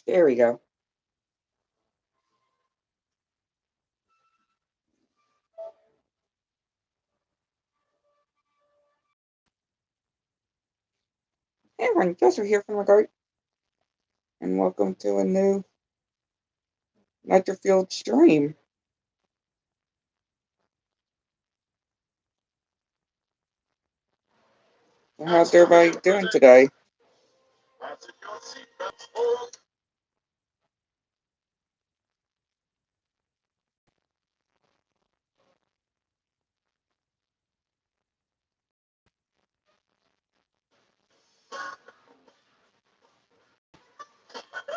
There we go. Hey everyone, Joseph here from Regard, and welcome to a new Field stream. How's everybody doing today?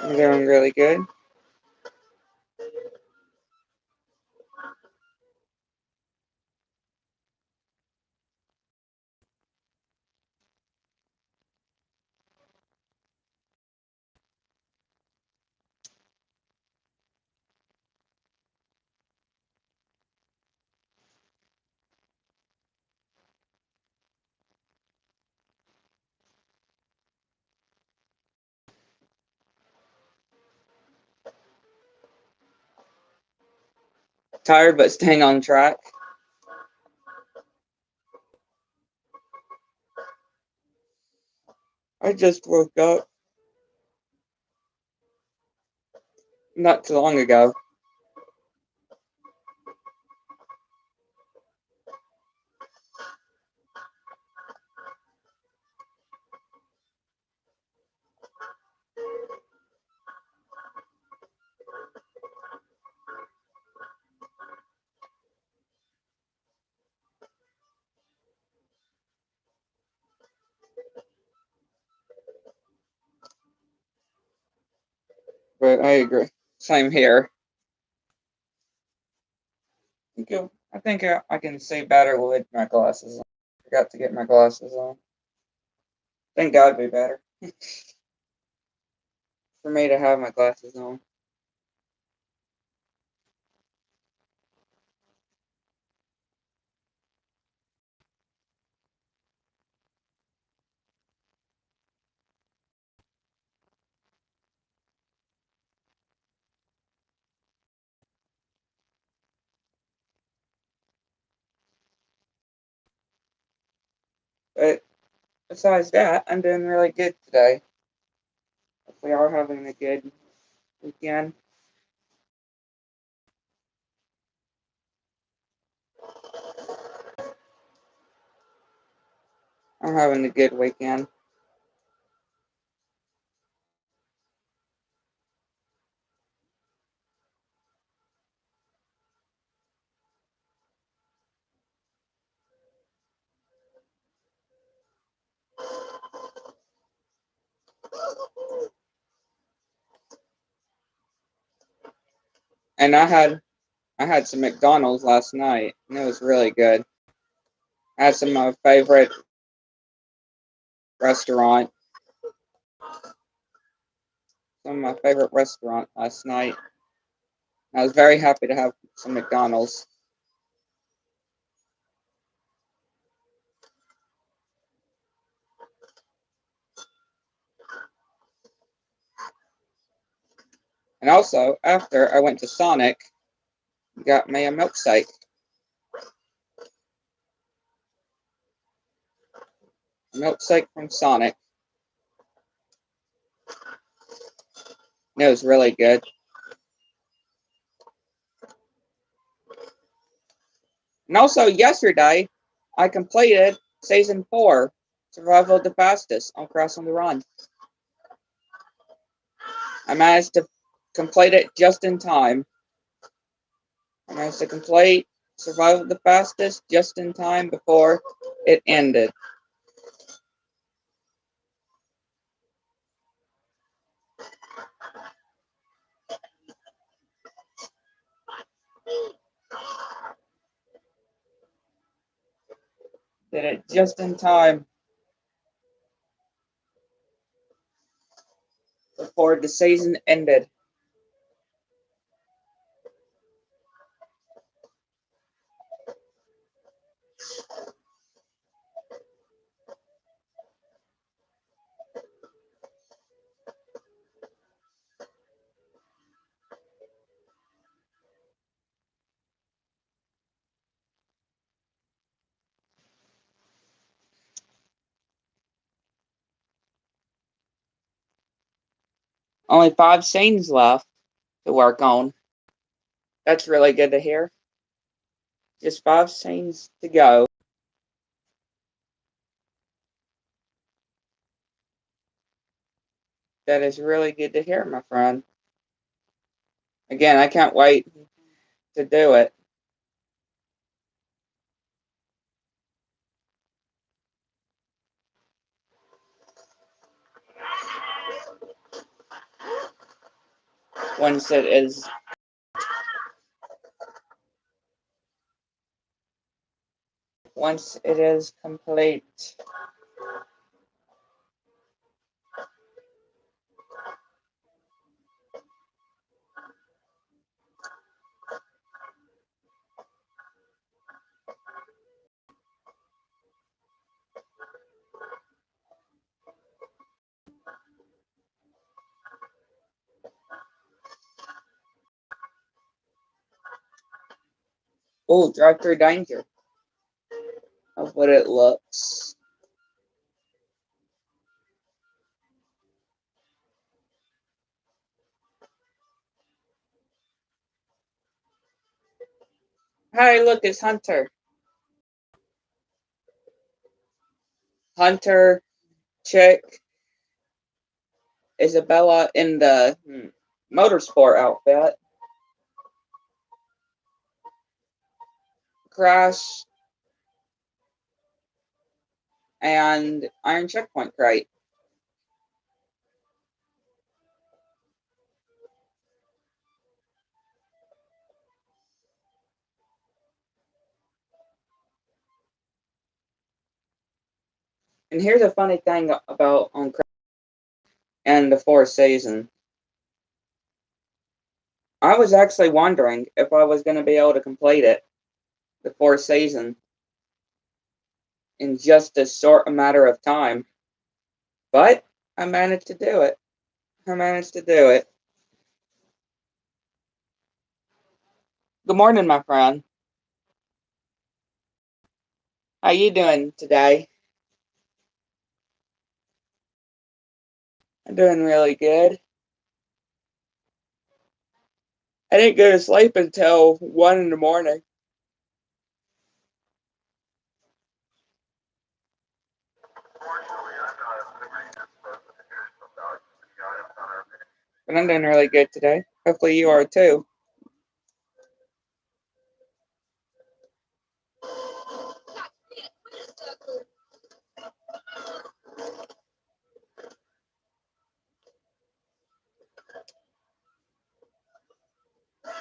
I'm doing really good. Tired but staying on track. I just woke up not too long ago. But I agree. Same here. I think I can see better with my glasses on. Forgot to get my glasses on. I think that'd be better. For me to have my glasses on. But besides that, I'm doing really good today. We are having a good weekend. I'm having a good weekend. And I had some McDonald's last night, and it was really good. I had some of my favorite restaurant, last night. I was very happy to have some McDonald's. And also, after I went to Sonic, got me a milkshake. A milkshake from Sonic. And it was really good. And also, yesterday, I completed Season 4, Survival of the Fastest on Cross on the Run. I managed to complete it just in time. I managed to complete Survival of the Fastest just in time before it ended. Did it just in time before the season ended. Only 5 scenes left to work on. That's really good to hear. Just 5 scenes to go. That is really good to hear, my friend. Again, I can't wait to do it. Once it is complete. Oh, drive through danger of what it looks. Hey, look, it's Hunter. Hunter, Chick, Isabella in the motorsport outfit. Crash and Iron Checkpoint Crate. And here's a funny thing about on Crash and the 4th season. I was actually wondering if I was going to be able to complete it, the 4th season, in just a short matter of time. But I managed to do it. Good morning, my friend. How you doing today? I'm doing really good. I didn't go to sleep until 1 in the morning. But I'm doing really good today. Hopefully you are too.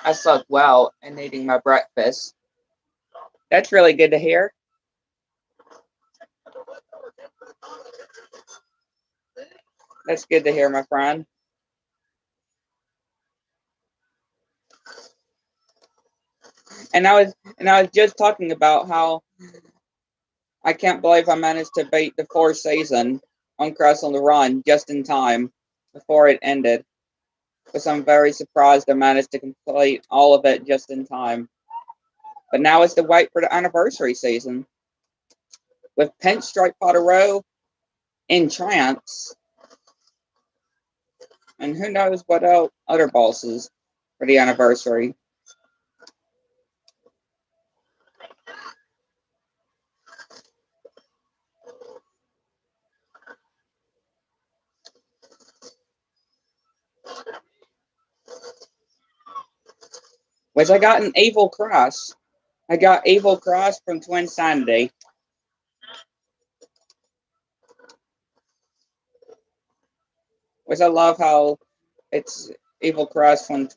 I slept well and eating my breakfast. That's really good to hear. That's good to hear, my friend. And I was just talking about how I can't believe I managed to beat the 4th season on Crash on the Run just in time before it ended. Because I'm very surprised I managed to complete all of it just in time. But now it's to wait for the anniversary season with Pinstripe Potter in Trance, and who knows what other bosses for the anniversary. Which I got an Evil Crash. I got Evil Crash from Twin Sanity. Which I love how it's Evil Crash from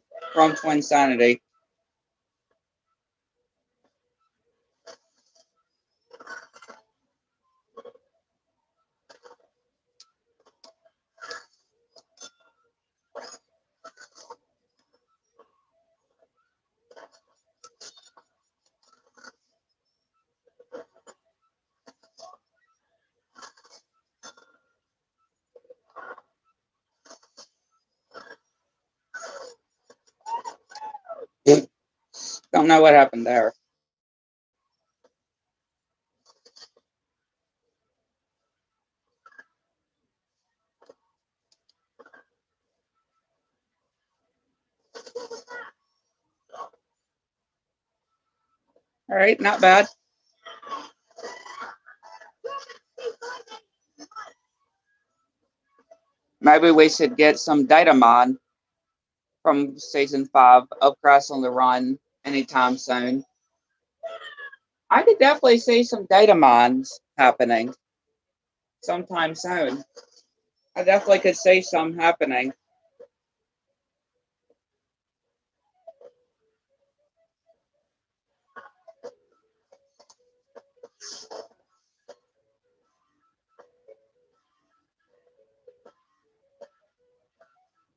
Twin Sanity. Don't know what happened there. All right, not bad. Maybe we should get some data mine from season 5 of Crash on the Run anytime soon. I could definitely see some data mines happening sometime soon. I definitely could see some happening.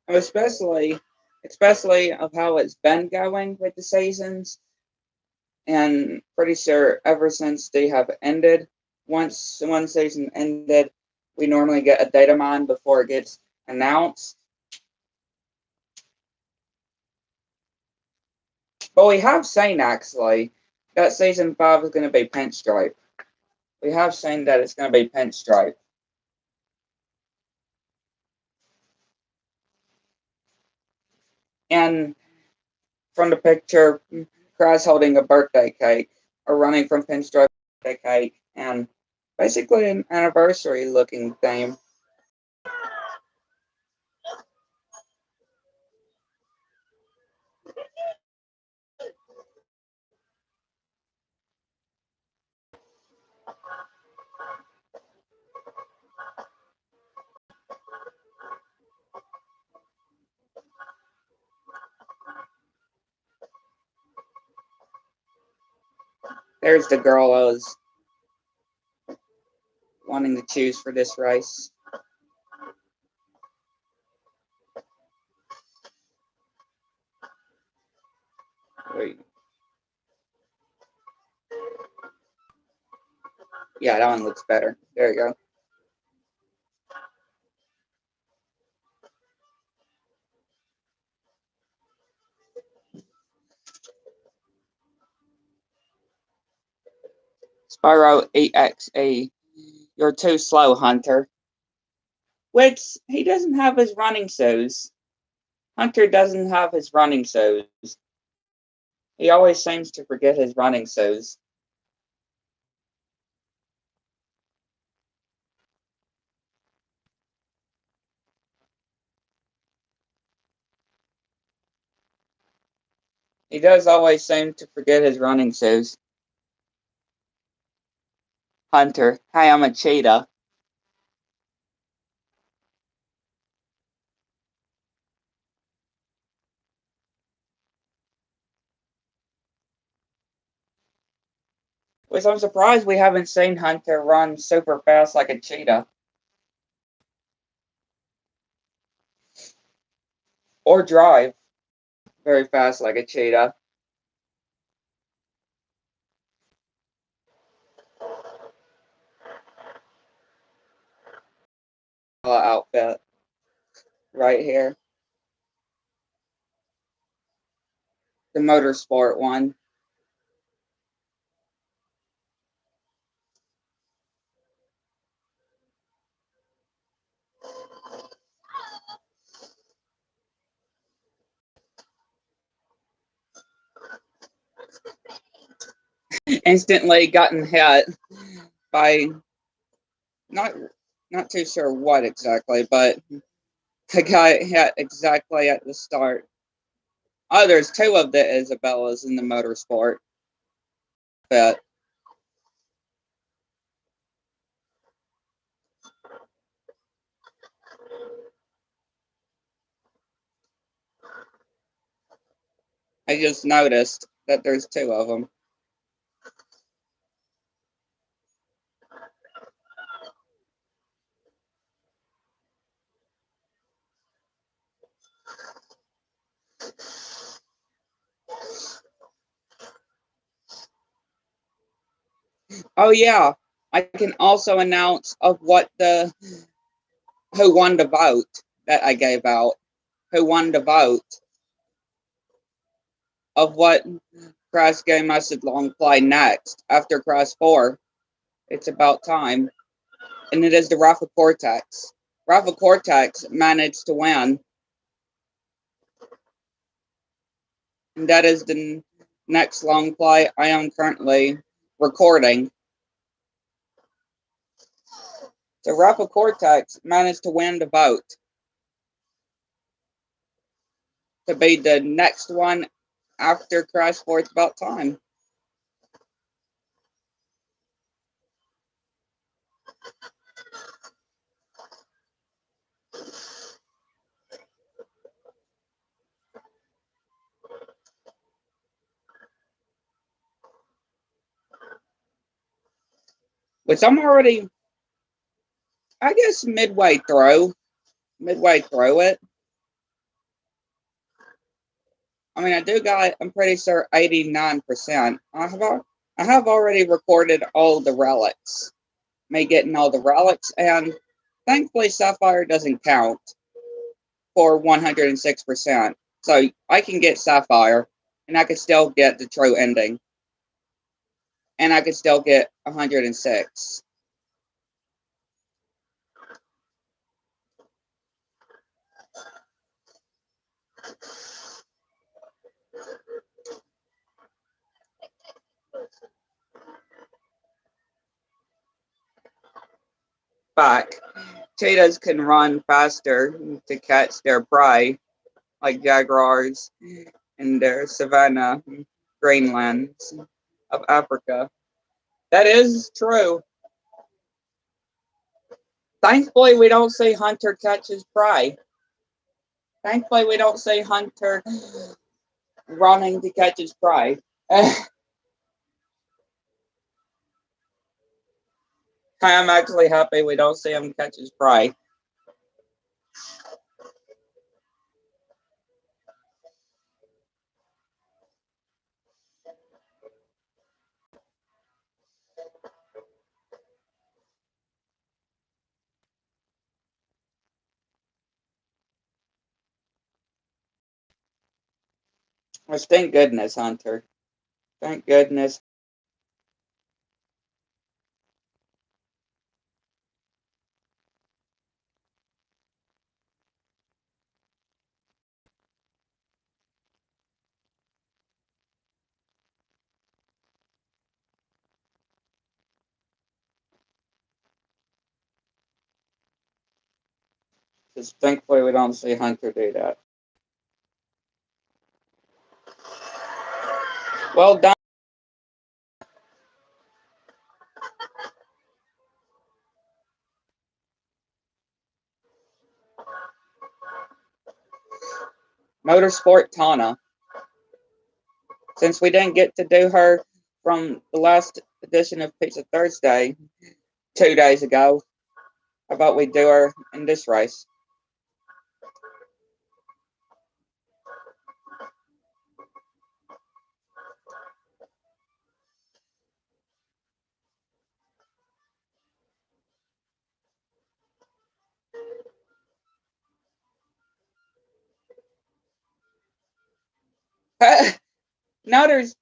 Especially of how it's been going with the seasons, and pretty sure ever since they have ended, once one season ended, we normally get a data mine before it gets announced. But we have seen actually that season 5 is going to be Pinstripe. We have seen that it's going to be Pinstripe. And from the picture, Cry's holding a birthday cake, or running from Pinstripe birthday cake, and basically an anniversary looking theme. There's the girl I was wanting to choose for this race. Wait. Yeah, that one looks better. There you go. Spyro EXE. You're too slow, Hunter. Which, he doesn't have his running shoes. Hunter doesn't have his running shoes. He always seems to forget his running shoes. He does always seem to forget his running shoes. Hunter, hi, I'm a cheetah. Which I'm surprised we haven't seen Hunter run super fast like a cheetah. Or drive very fast like a cheetah. Outfit right here. The motorsport one. Instantly gotten hit by not not too sure what exactly, but I got hit exactly at the start. Oh, there's two of the Isabellas in the motorsport. But I just noticed that there's two of them. Oh yeah, I can also announce of what the who won the vote that I gave out. Who won the vote of what Crash game I should long play next after Crash 4. It's about time. And it is the Rafa Cortex. Rafa Cortex managed to win. And that is next long play, I am currently recording. So Rapid Cortex managed to win the vote to be the next one after Crash 4 It's About Time. Which I'm already, I guess, midway through it. I mean, I do got, I'm pretty sure, 89%. I have already recorded all the relics. Me getting all the relics, and thankfully Sapphire doesn't count for 106%. So I can get Sapphire, and I can still get the true ending. And I can still get 106. But cheetahs can run faster to catch their prey, like jaguars in their savanna Greenlands of Africa. That is true. Thankfully, we don't see hunter catches prey. Thankfully, we don't see hunter running to catch his prey. I am actually happy we don't see him catch his prey. Which, thank goodness, Hunter. Thank goodness. Just thankfully we don't see Hunter do that. Well done. Motorsport Tana. Since we didn't get to do her from the last edition of Pizza Thursday 2 days ago, how about we do her in this race? Now there's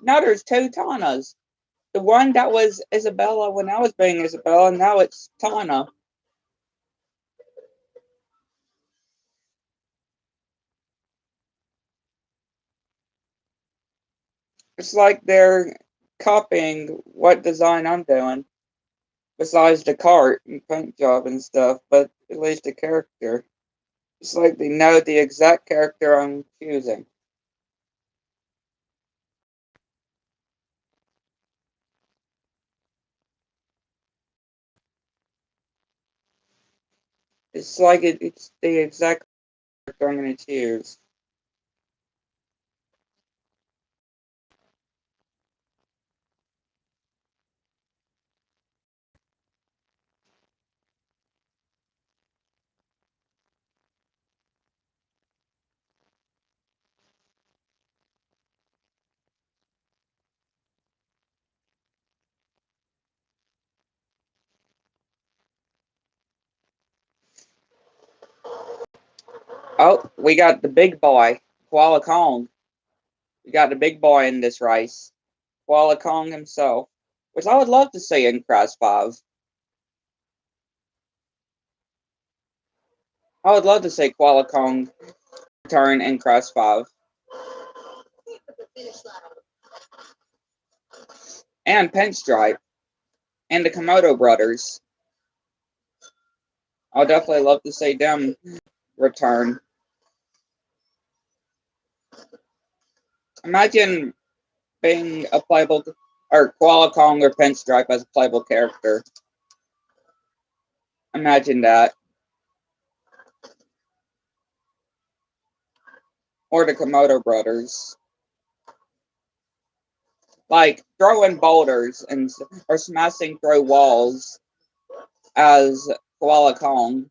now there's two Tanas. The one that was Isabella when I was being Isabella, and now it's Tana. It's like they're copying what design I'm doing, besides the cart and paint job and stuff, but at least the character. It's like they know the exact character I'm choosing. It's like it's the exact character I'm going to choose. Oh, we got the big boy, Koala Kong. We got the big boy in this race, Koala Kong himself, which I would love to see in Crash 5. I would love to see Koala Kong return in Crash 5. And Pinstripe. And the Komodo brothers. I'll definitely love to see them return. Imagine being a playable, or Koala Kong or Pinstripe as a playable character. Imagine that. Or the Komodo brothers. Like throwing boulders and or smashing through walls as Koala Kong.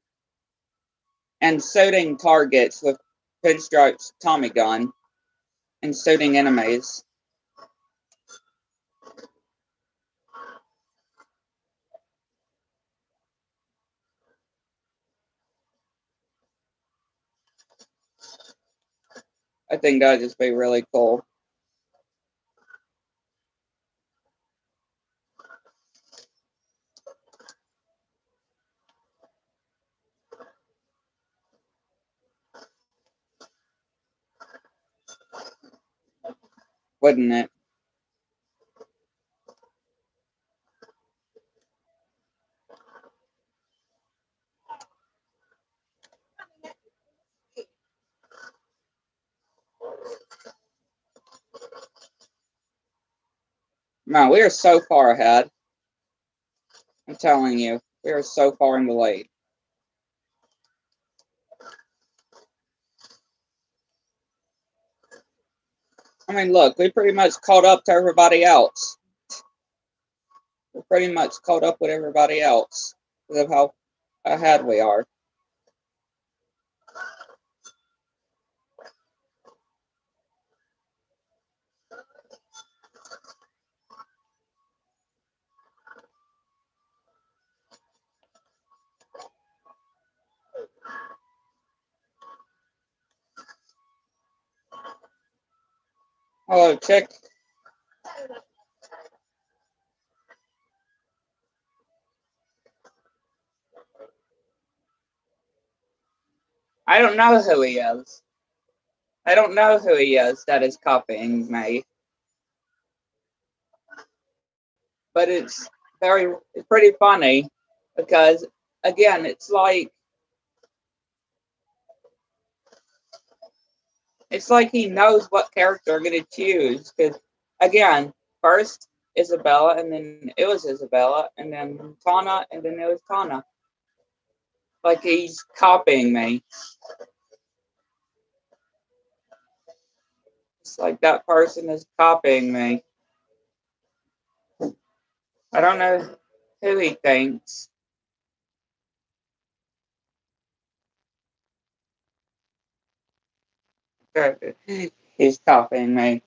And shooting targets with Pinstripe's Tommy gun. And shooting enemies. I think that'd just be really cool. Wouldn't it? Man, we are so far ahead. I'm telling you, we are so far in the lead. I mean, look, we pretty much caught up to everybody else. We're pretty much caught up with everybody else because of how ahead we are. Hello, chick. I don't know who he is. I don't know who he is that is copying me. But it's pretty funny because, again, it's like he knows what character I'm going to choose. Because, again, first Isabella, and then it was Isabella, and then Tana, and then it was Tana. Like he's copying me. It's like that person is copying me. I don't know who he thinks. He's copying me.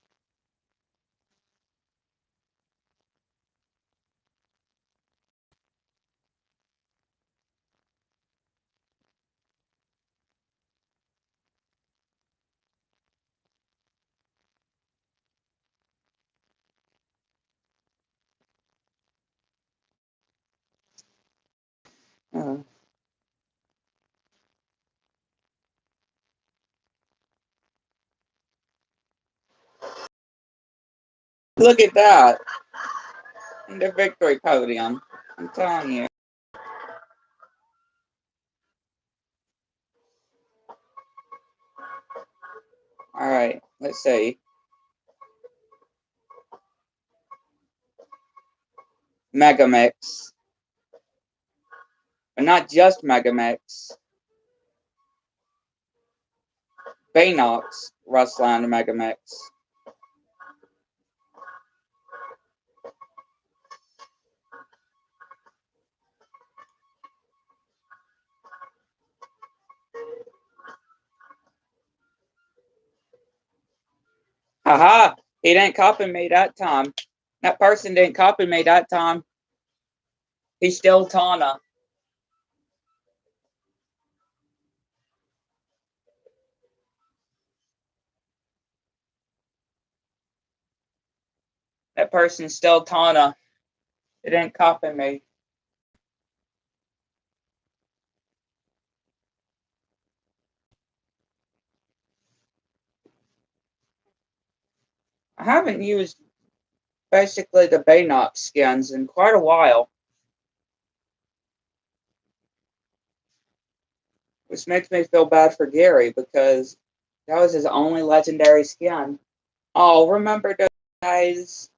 Uh, Look at that. The victory podium. I'm telling you. Alright, let's see. Megamix. But not just Megamix. Baynox Rustland Megamix. Haha! He didn't copy me that time. That person didn't copy me that time. He's still Tana. That person's still Tana. They didn't copy me. I haven't used basically the Baynox skins in quite a while. Which makes me feel bad for Gary because that was his only legendary skin. Oh, remember those days?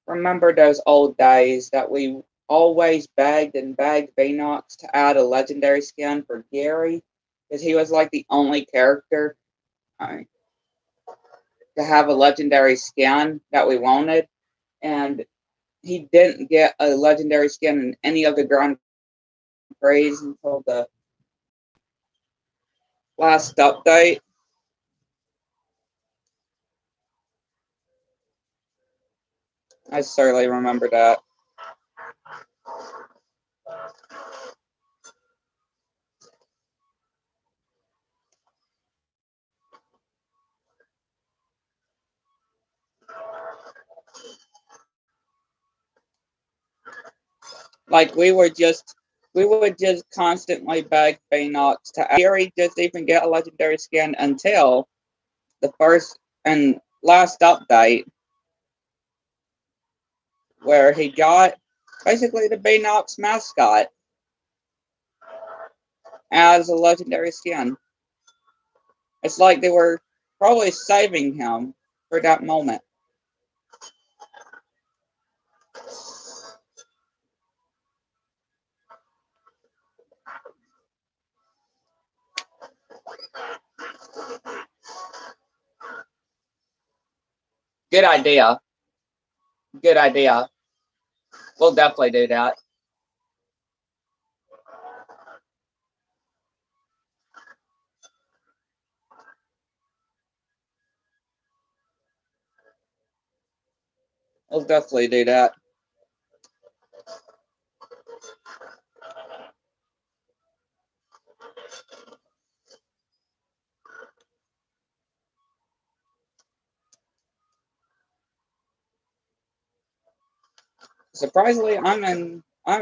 Remember those old days that we always begged and begged Baynox to add a legendary skin for Gary? Because he was like the only character to have a legendary skin that we wanted. And he didn't get a legendary skin in any of the Grand Prix until the last update. I certainly remember that. Like we would just constantly beg Baynox to Gary just even get a legendary skin until the first and last update where he got basically the Baynox mascot as a legendary skin. It's like they were probably saving him for that moment. Good idea. Good idea. We'll definitely do that. We'll definitely do that. Surprisingly, I'm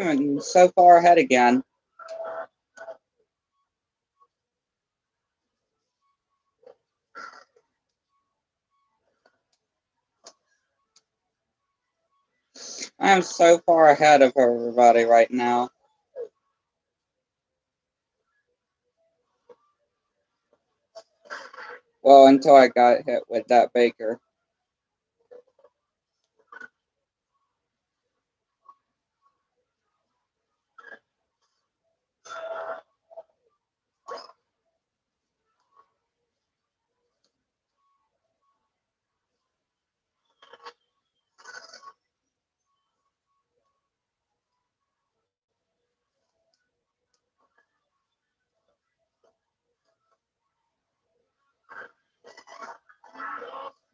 in so far ahead again. I am so far ahead of everybody right now. Well, until I got hit with that Baker.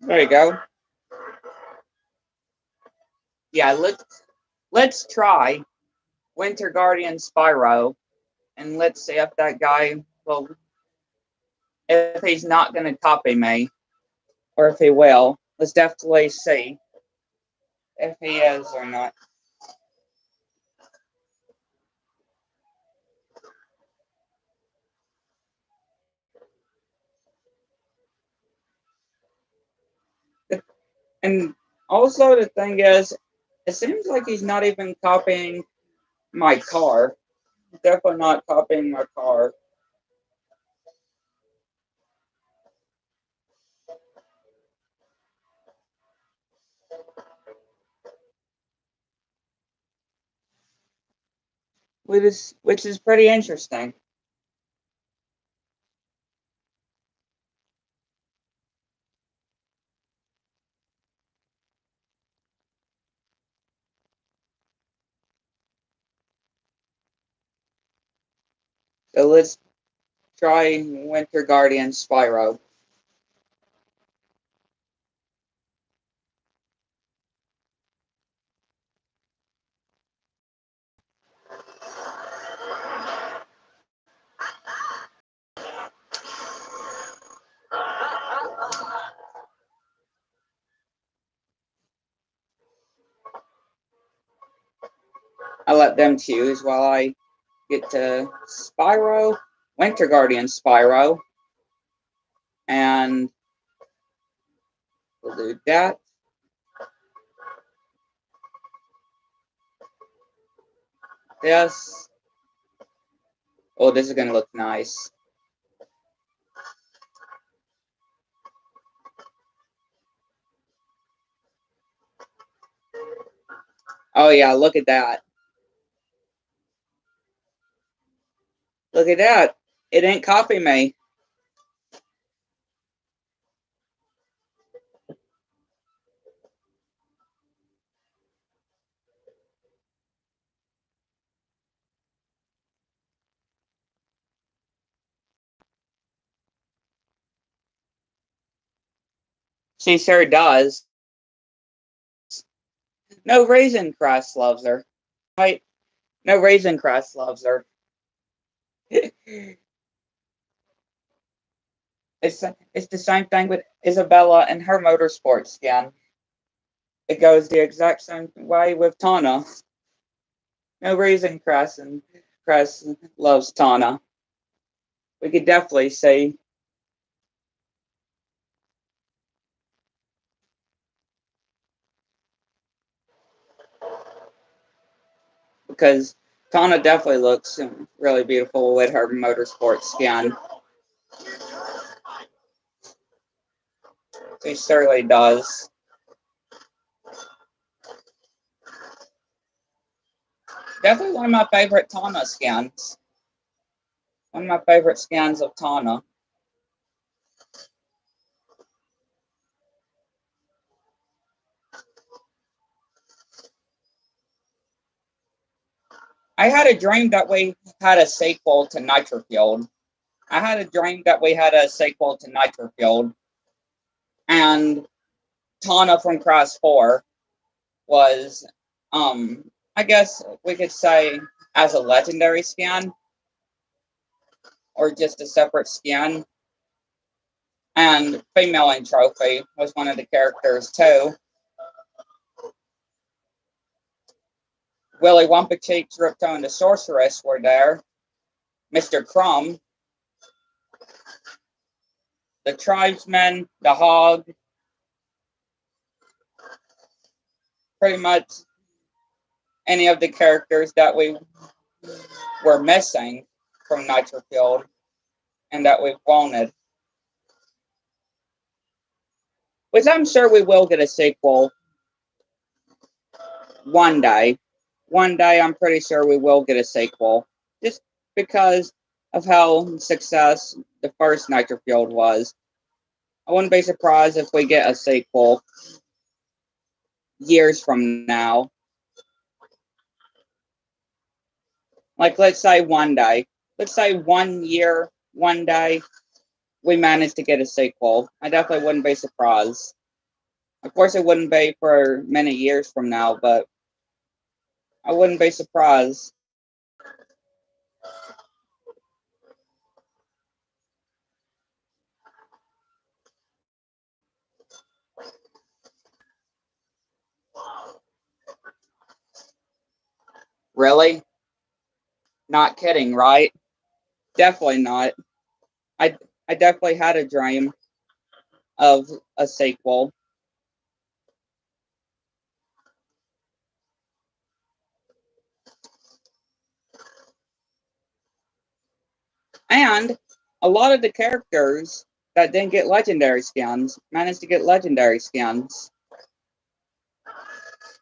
There you go. Yeah, let's try Winter Guardian Spyro, and let's see if that guy will, if he's not going to copy me, or if he will. Let's definitely see if he is or not. And also the thing is, it seems like he's not even copying my car. Definitely not copying my car. Which is pretty interesting. So let's try Winter Guardian Spyro. I let them choose while I get to Spyro, Winter Guardian Spyro, and We'll do that. This. Oh, this is gonna look nice. Oh yeah, look at that. Look at that. It didn't copy me. She sure does. No reason Christ loves her. Right? No reason Christ loves her. It's the same thing with Isabella and her motorsport skin. It goes the exact same way with Tana. No reason Christ loves Tana. We could definitely see because Tana definitely looks really beautiful with her motorsport skin. She certainly does. Definitely one of my favorite Tana skins. One of my favorite skins of Tana. I had a dream that we had a sequel to Nitrofield. I had a dream that we had a sequel to Nitrofield. And Tana from Crash 4 was, I guess we could say, as a legendary skin, or just a separate skin. And Female in Trophy was one of the characters too. Willy Wumpacheeks, Ripto, and the Sorceress were there. Mr. Crumb, the Tribesman, the Hog, pretty much any of the characters that we were missing from Nitrofield and that we wanted. Which I'm sure we will get a sequel one day. One day, I'm pretty sure we will get a sequel. Just because of how success the first Nitrofield was. I wouldn't be surprised if we get a sequel years from now. Like, let's say one day. Let's say 1 year, one day, we managed to get a sequel. I definitely wouldn't be surprised. Of course, it wouldn't be for many years from now, but I wouldn't be surprised. Really? Not kidding, right? Definitely not. I, I definitely had a dream of a sequel. And a lot of the characters that didn't get legendary skins managed to get legendary skins.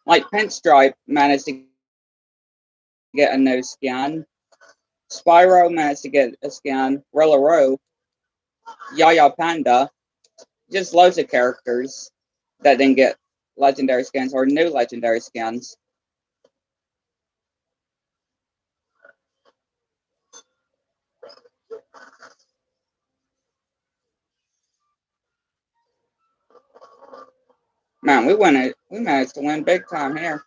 Like Pinstripe managed to get a new skin. Spyro managed to get a skin. Rillaro, Yaya Panda, just loads of characters that didn't get legendary skins or new legendary skins. Man, we managed to win big time here.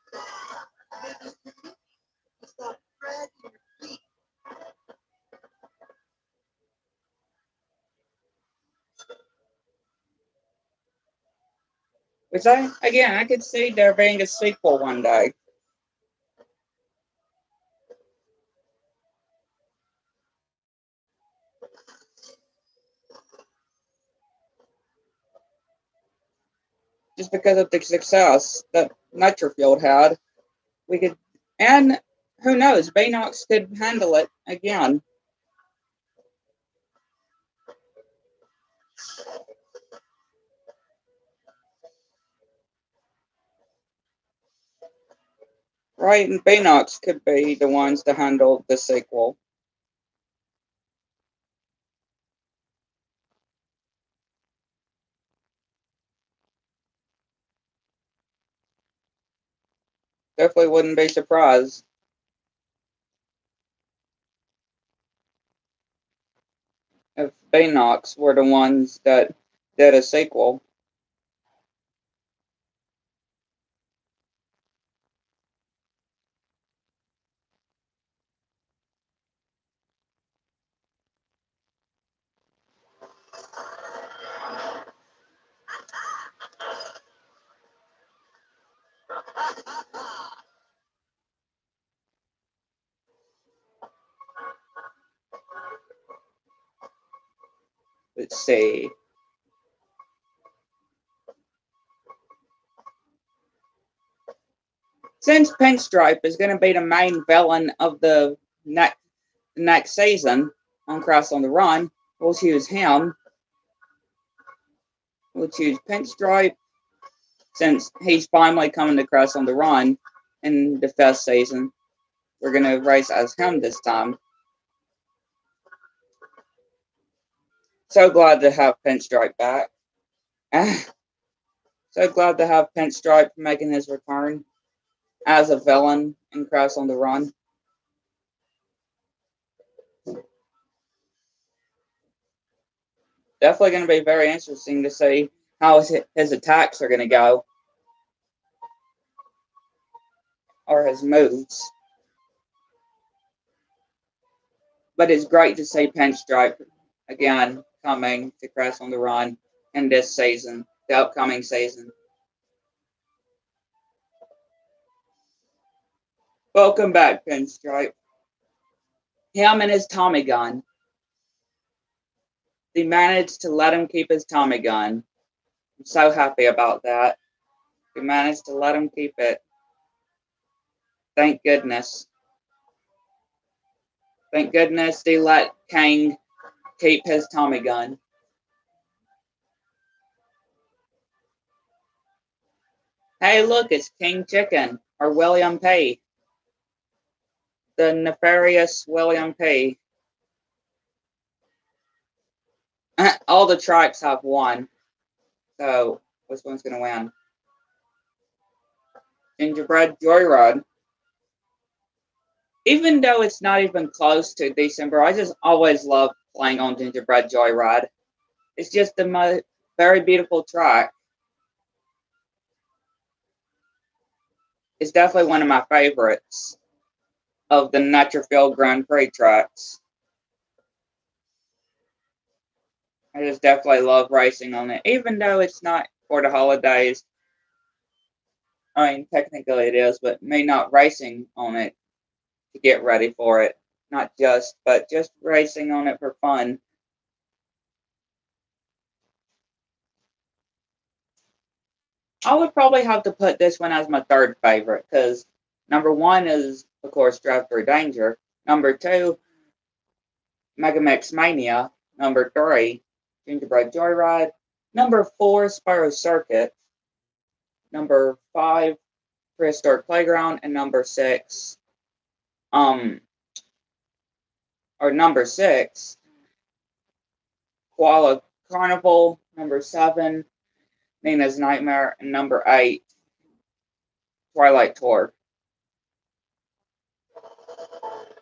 Which I could see there being a sequel one day. just because of the success that Nitrofield had. We could, and who knows, Baynox could handle it again. Right, and Baynox could be the ones to handle the sequel. Definitely wouldn't be surprised if Baynox were the ones that did a sequel. Let's see. Since Pinstripe is going to be the main villain of the next season on Cross on the Run, we'll choose him. We'll choose Pinstripe since he's finally coming to Cross on the Run in the first season. We're going to race as him this time. So glad to have Pinstripe back. So glad to have Pinstripe making his return as a villain in Cross on the Run. Definitely going to be very interesting to see how his attacks are going to go. Or his moves. But it's great to see Pinstripe again coming to Cross on the Run in this season, the upcoming season. Welcome back, Pinstripe. Him and his Tommy gun. They managed to let him keep his Tommy gun. I'm so happy about that. They managed to let him keep it. Thank goodness. Thank goodness they let Kang keep his Tommy gun. Hey, look, it's King Chicken, or William P. The nefarious William P. All the tribes have won. So, which one's going to win? Gingerbread Joyride. Even though it's not even close to December, I just always love playing on Gingerbread Joyride. It's just a very beautiful track. It's definitely one of my favorites of the Nitrofield Grand Prix tracks. I just definitely love racing on it, even though it's not for the holidays. I mean, technically it is, but me not racing on it to get ready for it. But just racing on it for fun. I would probably have to put this one as my third favorite, because number one is, of course, Drive Through Danger. Number two, Megamix Mania. Number three, Gingerbread Joyride. Number four, Spyro Circuit. Number five, Prehistoric Playground. And number six, Koala Carnival. Number seven, Nina's Nightmare. And number eight, Twilight Tour.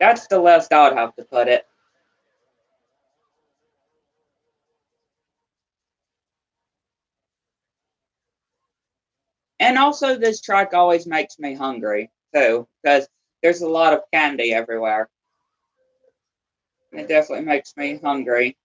That's the list I would have to put it. And also, this track always makes me hungry, too, because there's a lot of candy everywhere. It definitely makes me hungry.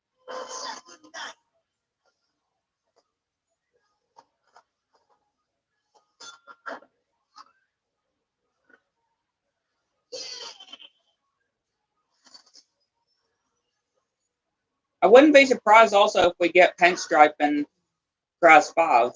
I wouldn't be surprised also if we get Pinstripe in Crash 5.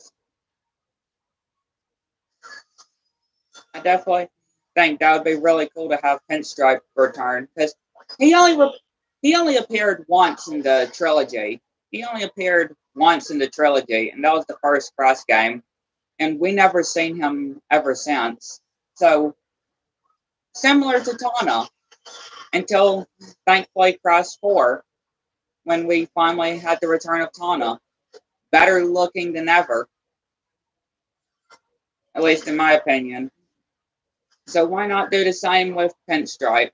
I definitely think that would be really cool to have Pinstripe return, because he only appeared once in the trilogy. He only appeared once in the trilogy, and that was the first Cross game, and we never seen him ever since. So similar to Tana, until thankfully Cross 4, when we finally had the return of Tana, better looking than ever, at least in my opinion. So why not do the same with Pinstripe?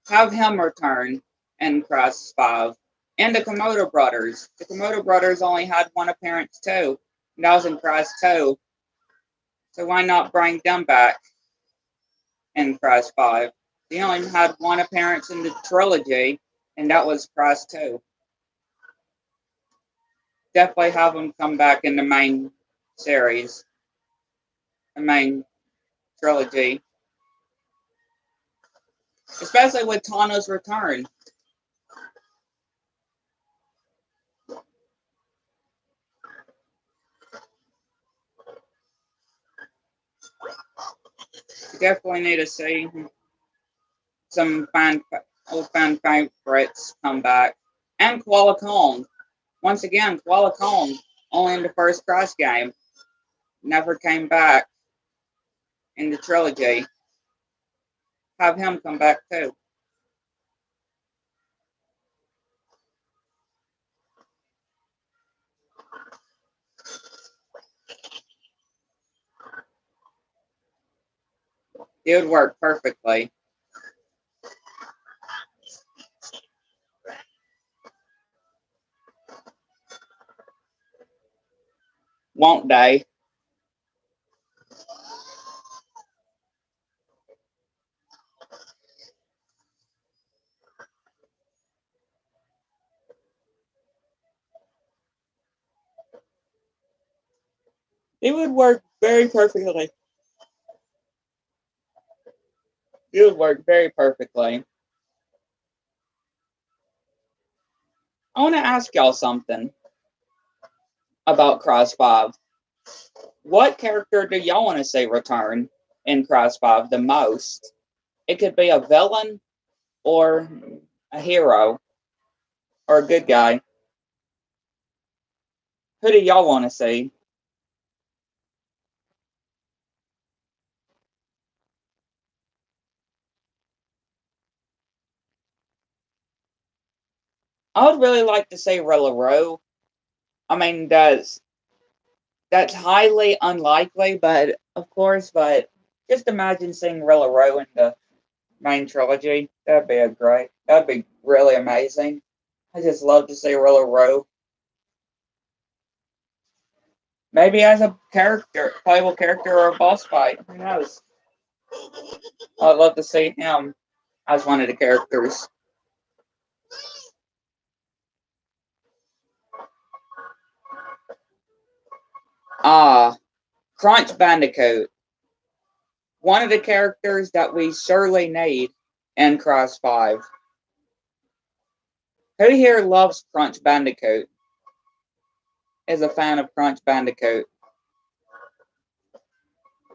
Have him return in Cross 5. And the Komodo brothers. The Komodo brothers only had one appearance too, and that was in Cross 2. So why not bring them back in Cross 5? They only had one appearance in the trilogy, and that was Cross 2. Definitely have them come back in the main series, the main trilogy. Especially with Tano's return. You definitely need to see some old fan favorites come back. And Koala Kong. Once again, Koala Kong, only in the first Cross game, never came back in the trilogy. Have him come back too. It would work perfectly. Won't they? It would work very perfectly. It would work very perfectly. I want to ask y'all something about Cross 5. What character do y'all want to see return in Cross 5 the most? It could be a villain or a hero or a good guy. Who do y'all want to see? I would really like to see Rilla. I mean, that's highly unlikely, but of course, but just imagine seeing Rilla in the main trilogy. That'd be really amazing. I just love to see Rilla. Maybe as a character, playable character or a boss fight. Who knows? I'd love to see him as one of the characters. Ah, Crunch Bandicoot. One of the characters that we surely need in Cross 5. Who here loves Crunch Bandicoot? Is a fan of Crunch Bandicoot?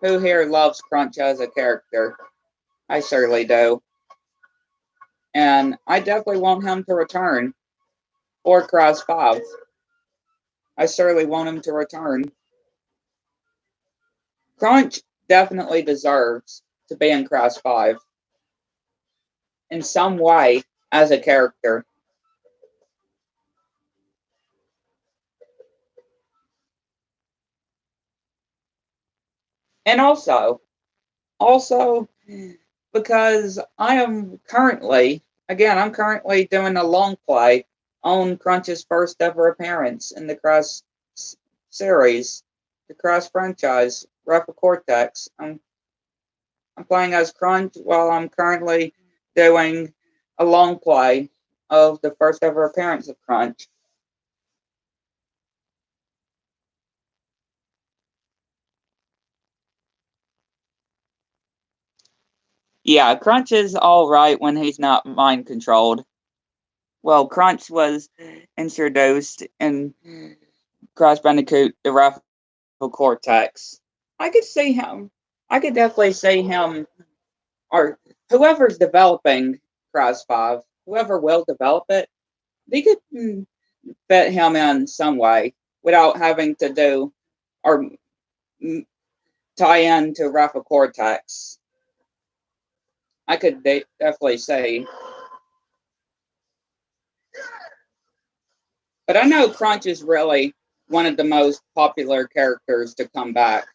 Who here loves Crunch as a character? I surely do. And I definitely want him to return for Cross 5. I surely want him to return. Crunch definitely deserves to be in Cross 5 in some way as a character. And also because I'm currently doing a long play on Crunch's first ever appearance in the Cross series, the Cross franchise, Rafa Cortex. I'm playing as Crunch while I'm currently doing a long play of the first ever appearance of Crunch. Yeah, Crunch is alright when he's not mind controlled. Well, Crunch was introduced in Crash Bandicoot, the Rafa Cortex. I could see him. I could definitely see him, or whoever's developing Crysis 5, whoever will develop it, they could fit him in some way without having to do or tie in to Rafa Cortex. I could definitely say. But I know Crunch is really one of the most popular characters to come back.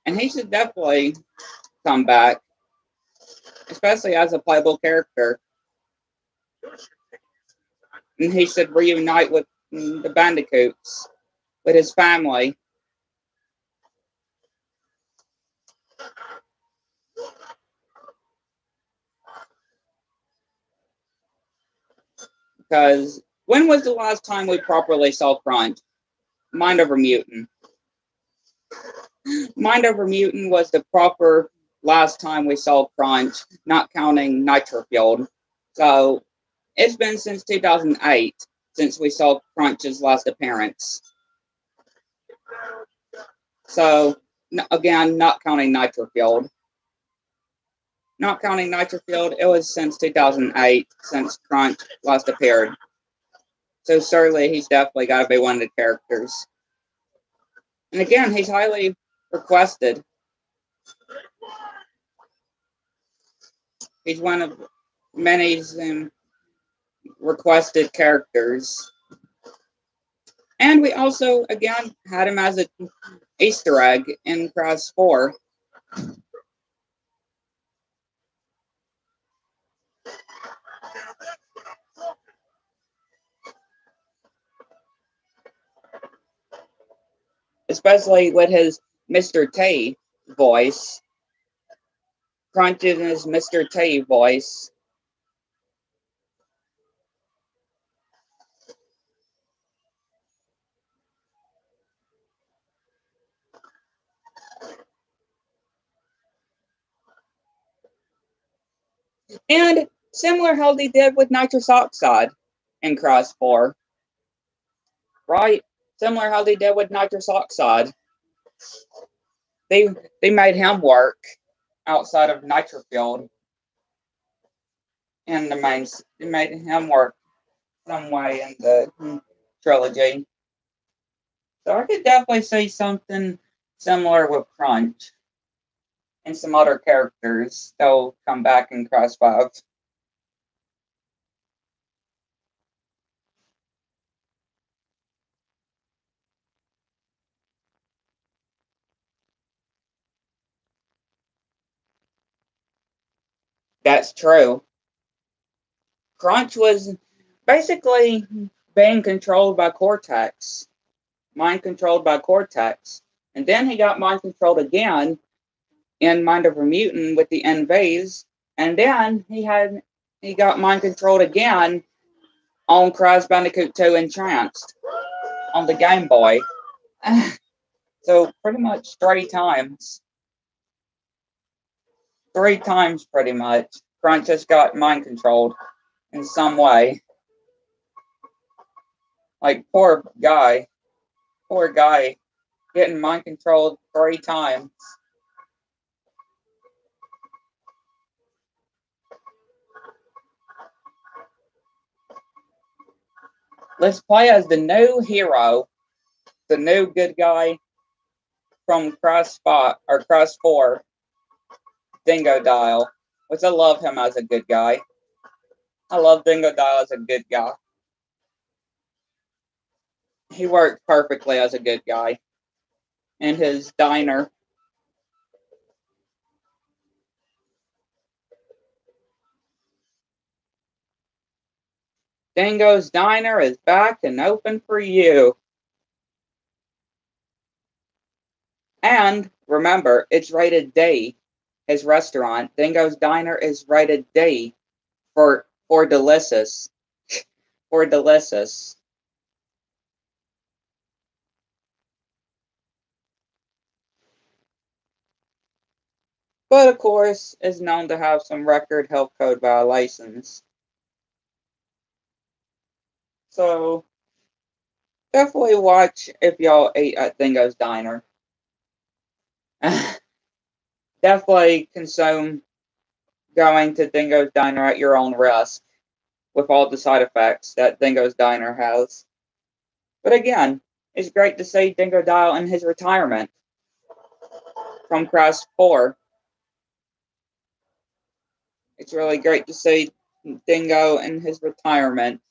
And he should definitely come back, especially as a playable character. And he should reunite with the bandicoots, with his family. Because when was the last time we properly saw Crunch? Mind Over Mutant. Mind Over Mutant was the proper last time we saw Crunch, not counting Nitro Fueled. So it's been since 2008 since we saw Crunch's last appearance. So again, not counting Nitro Fueled. Not counting Nitro Fueled, it was since 2008 since Crunch last appeared. So certainly he's definitely got to be one of the characters. And again, he's highly requested. He's one of many requested characters. And we also, again, had him as an Easter egg in Crysis 4. Especially with his Mr. T voice. Crunch in his Mr. T voice. And similar how they did with nitrous oxide in Crysis 4. Right? Similar how they did with nitrous oxide. They made him work outside of Nitro Fueled. In the main, they made him work some way in the trilogy. So I could definitely see something similar with Crunch and some other characters that will come back in Crysis 5. That's true. Crunch was basically being controlled by Cortex. Mind controlled by Cortex. And then he got mind controlled again in Mind Over Mutant with the Invase. And then he got mind controlled again on Crash Bandicoot 2 Entranced on the Game Boy. So pretty much 3 times. 3 times pretty much. Crunch just got mind controlled in some way. Like poor guy getting mind controlled 3 times. Let's play as the new hero, the new good guy from Crysis 4, Dingodile, which I love him as a good guy. I love Dingodile as a good guy. He worked perfectly as a good guy in his diner. Dingo's Diner is back and open for you. And remember, it's rated D. His restaurant, Dingo's Diner, is rated D for delicious. For delicious. But of course, is known to have some record health code violations. So Definitely watch if y'all ate at Dingo's Diner. Definitely consume going to Dingo's Diner at your own risk with all the side effects that Dingo's Diner has. But again, it's great to see Dingo Dial in his retirement from Crash 4. It's really great to see Dingo in his retirement.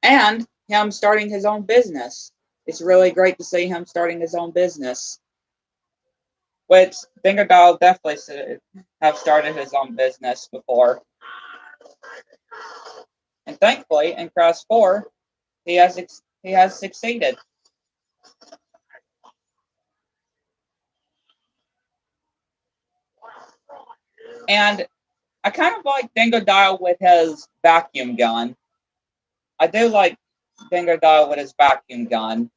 And him starting his own business. It's really great to see him starting his own business. Which Dingo Dial definitely should have started his own business before. And thankfully, in Crash 4, he has succeeded. And I kind of like Dingo Dial with his vacuum gun. I do like Dingo Dial with his vacuum gun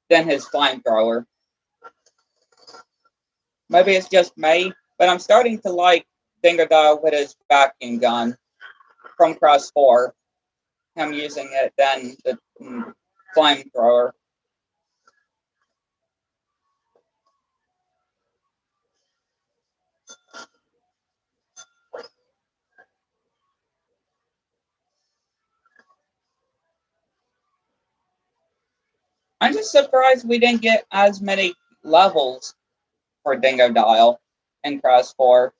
than his flamethrower. Maybe it's just me, but I'm starting to like Dingo Dial with his vacuum gun from Crash 4. Him using it than the flamethrower. I'm just surprised we didn't get as many levels for Dingo Dial in Crash 4.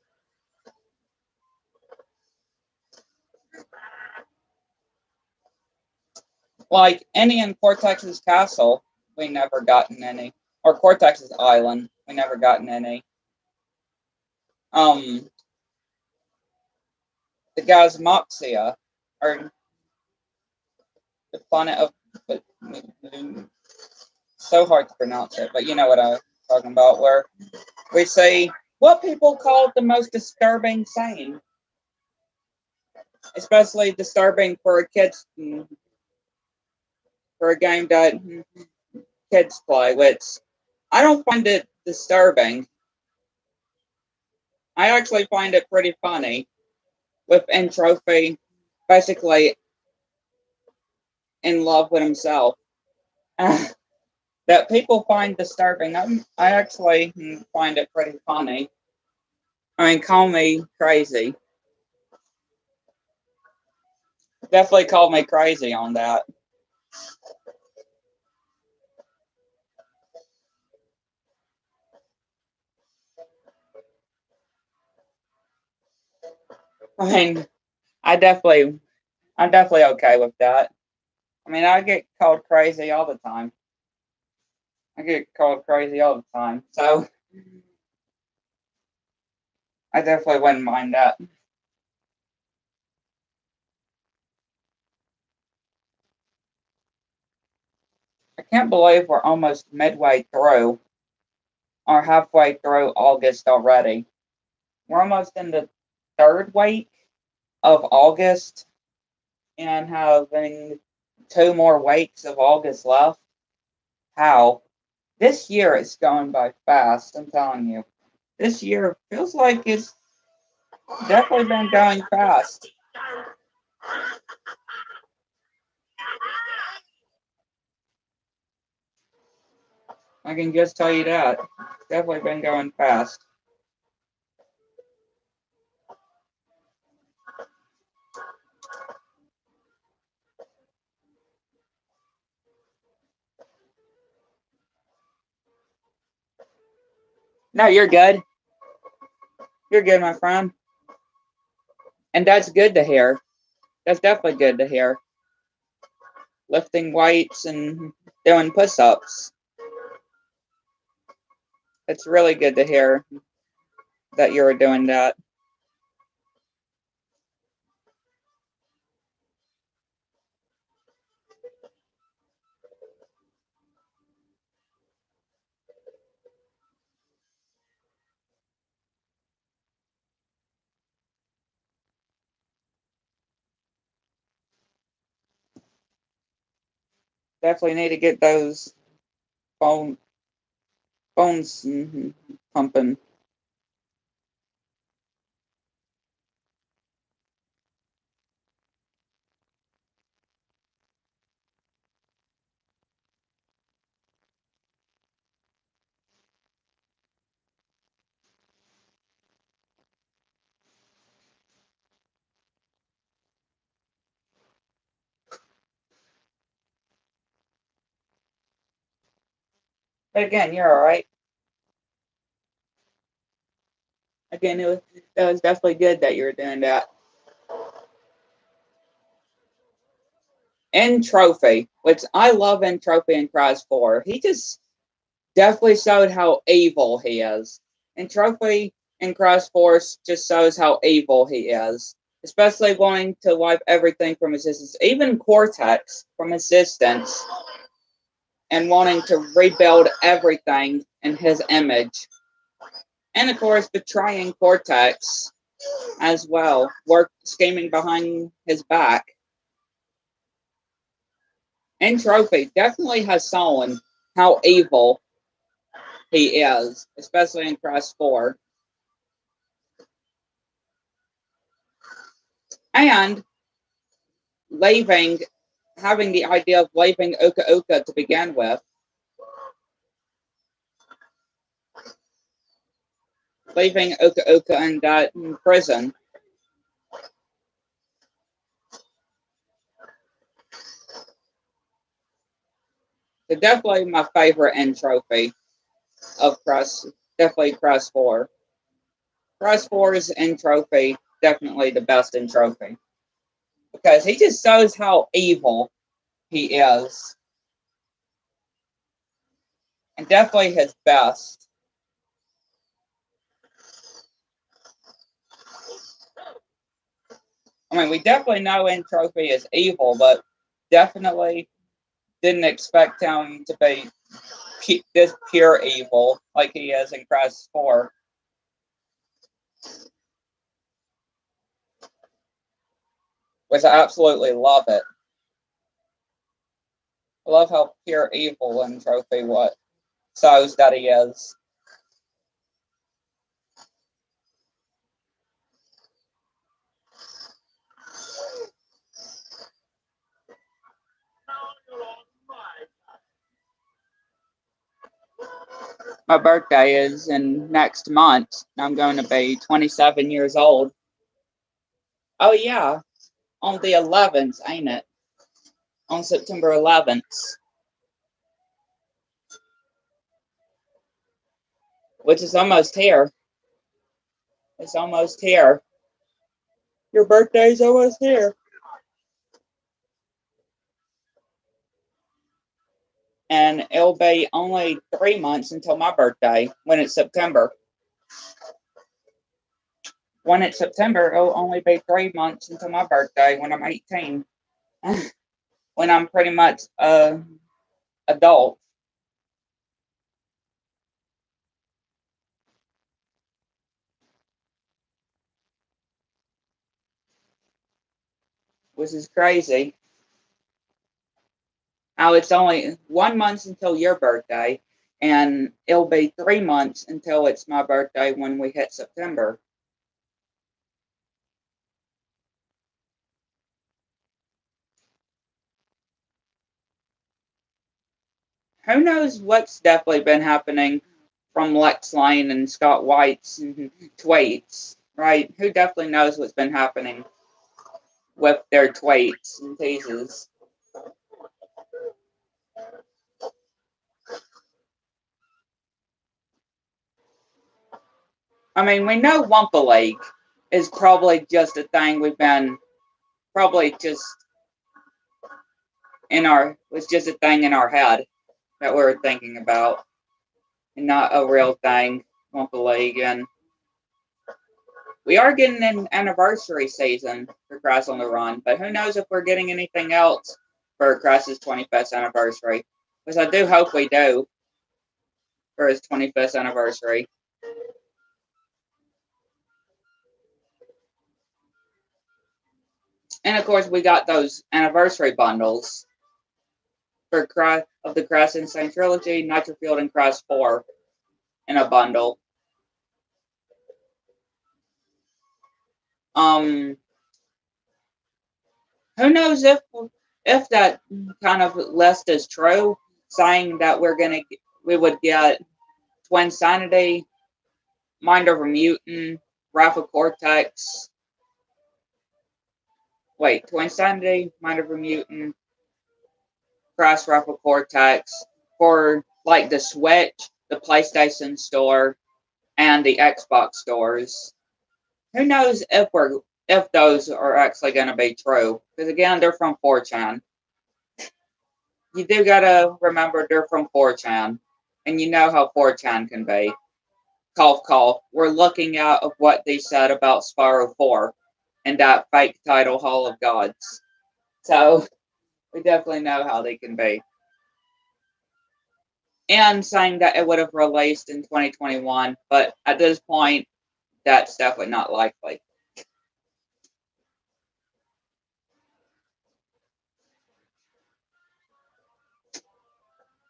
Like any in Cortex's castle, we never gotten any. Or Cortex's island, we never gotten any. The Gasmoxia, or the planet of, so hard to pronounce it, but you know what I'm talking about, where we see what people call the most disturbing scene. Especially disturbing for kids, for a game that kids play, which I don't find it disturbing. I actually find it pretty funny with Entropy basically in love with himself. That people find disturbing. I actually find it pretty funny. I mean, call me crazy. Definitely call me crazy on that. I mean, I'm definitely okay with that. I mean, I get called crazy all the time. I get called crazy all the time. So I definitely wouldn't mind that. I can't believe we're almost midway through or halfway through August already. We're almost in the third week of August and having 2 more weeks of August left. How? This year is going by fast, I'm telling you. This year feels like it's definitely been going fast. I can just tell you that. Definitely been going fast. No, you're good. You're good, my friend. And that's good to hear. That's definitely good to hear. Lifting weights and doing push ups. It's really good to hear that you're doing that. Definitely need to get those bones pumping. But again, you're all right. Again, that was definitely good that you were doing that. In Trophy, which I love in Trophy and Crash 4, he just definitely showed how evil he is. And Trophy and Crash 4 just shows how evil he is. Especially wanting to wipe everything from existence, even Cortex from existence, and wanting to rebuild everything in his image. And of course, betraying Cortex as well, scheming behind his back. And Trophy definitely has shown how evil he is, especially in Crash 4. And having the idea of leaving Uka Uka to begin with. Leaving Uka Uka in that prison. So definitely my favorite end trophy of Crash, definitely Crash 4. Crash 4's end trophy, definitely the best end trophy. Because he just shows how evil he is. And definitely his best. I mean, we definitely know End Trophy is evil, but definitely didn't expect him to be this pure evil like he is in Crash 4. Which I absolutely love it. I love how pure evil End Trophy what shows that he is. My birthday is in next month. I'm going to be 27 years old. Oh yeah, on the 11th, ain't it? On September 11th. Which is almost here. It's almost here. Your birthday's almost here. And it'll be only 3 months until my birthday when it's September. When it's September, it'll only be 3 months until my birthday when I'm 18. When I'm pretty much adult. Which is crazy. Now it's only 1 month until your birthday, and it'll be 3 months until it's my birthday when we hit September. Who knows what's definitely been happening from Lex Lane and Scott White's tweets, right? Who definitely knows what's been happening with their tweets and teases. I mean, we know Wumpa League is probably just a thing we've been, probably just was just a thing in our head that we were thinking about, and not a real thing, Wumpa League. And we are getting an anniversary season for Crash on the Run, but who knows if we're getting anything else for Crash's 25th anniversary, which I do hope we do for his 25th anniversary. And of course, we got those anniversary bundles for of the Crash Insane Trilogy, Nitro Fueled, and Crash 4 in a bundle. Who knows if that kind of list is true, saying that we would get Twin Sanity, Mind Over Mutant, Rafa Cortex. Wait, Twin Sanity, Mind Over Mutant, Crash Rafa Cortex for like the Switch, the PlayStation Store, and the Xbox stores. Who knows if those are actually going to be true? Because again, they're from 4chan. You do gotta remember they're from 4chan, and you know how 4chan can be. Cough, cough. We're looking at what they said about Spyro 4 and that fake title Hall of Gods. So we definitely know how they can be. And saying that it would have released in 2021, but at this point, that's definitely not likely.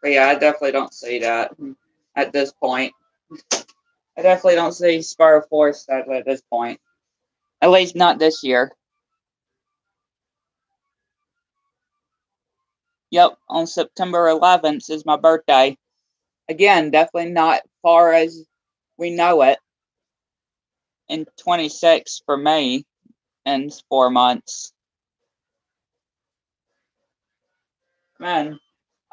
But yeah, I definitely don't see that at this point. I definitely don't see Spyro 4 sadly at this point. At least not this year. Yep, on September 11th is my birthday. Again, definitely not far as we know it. In 26 for me in 4 months. Man,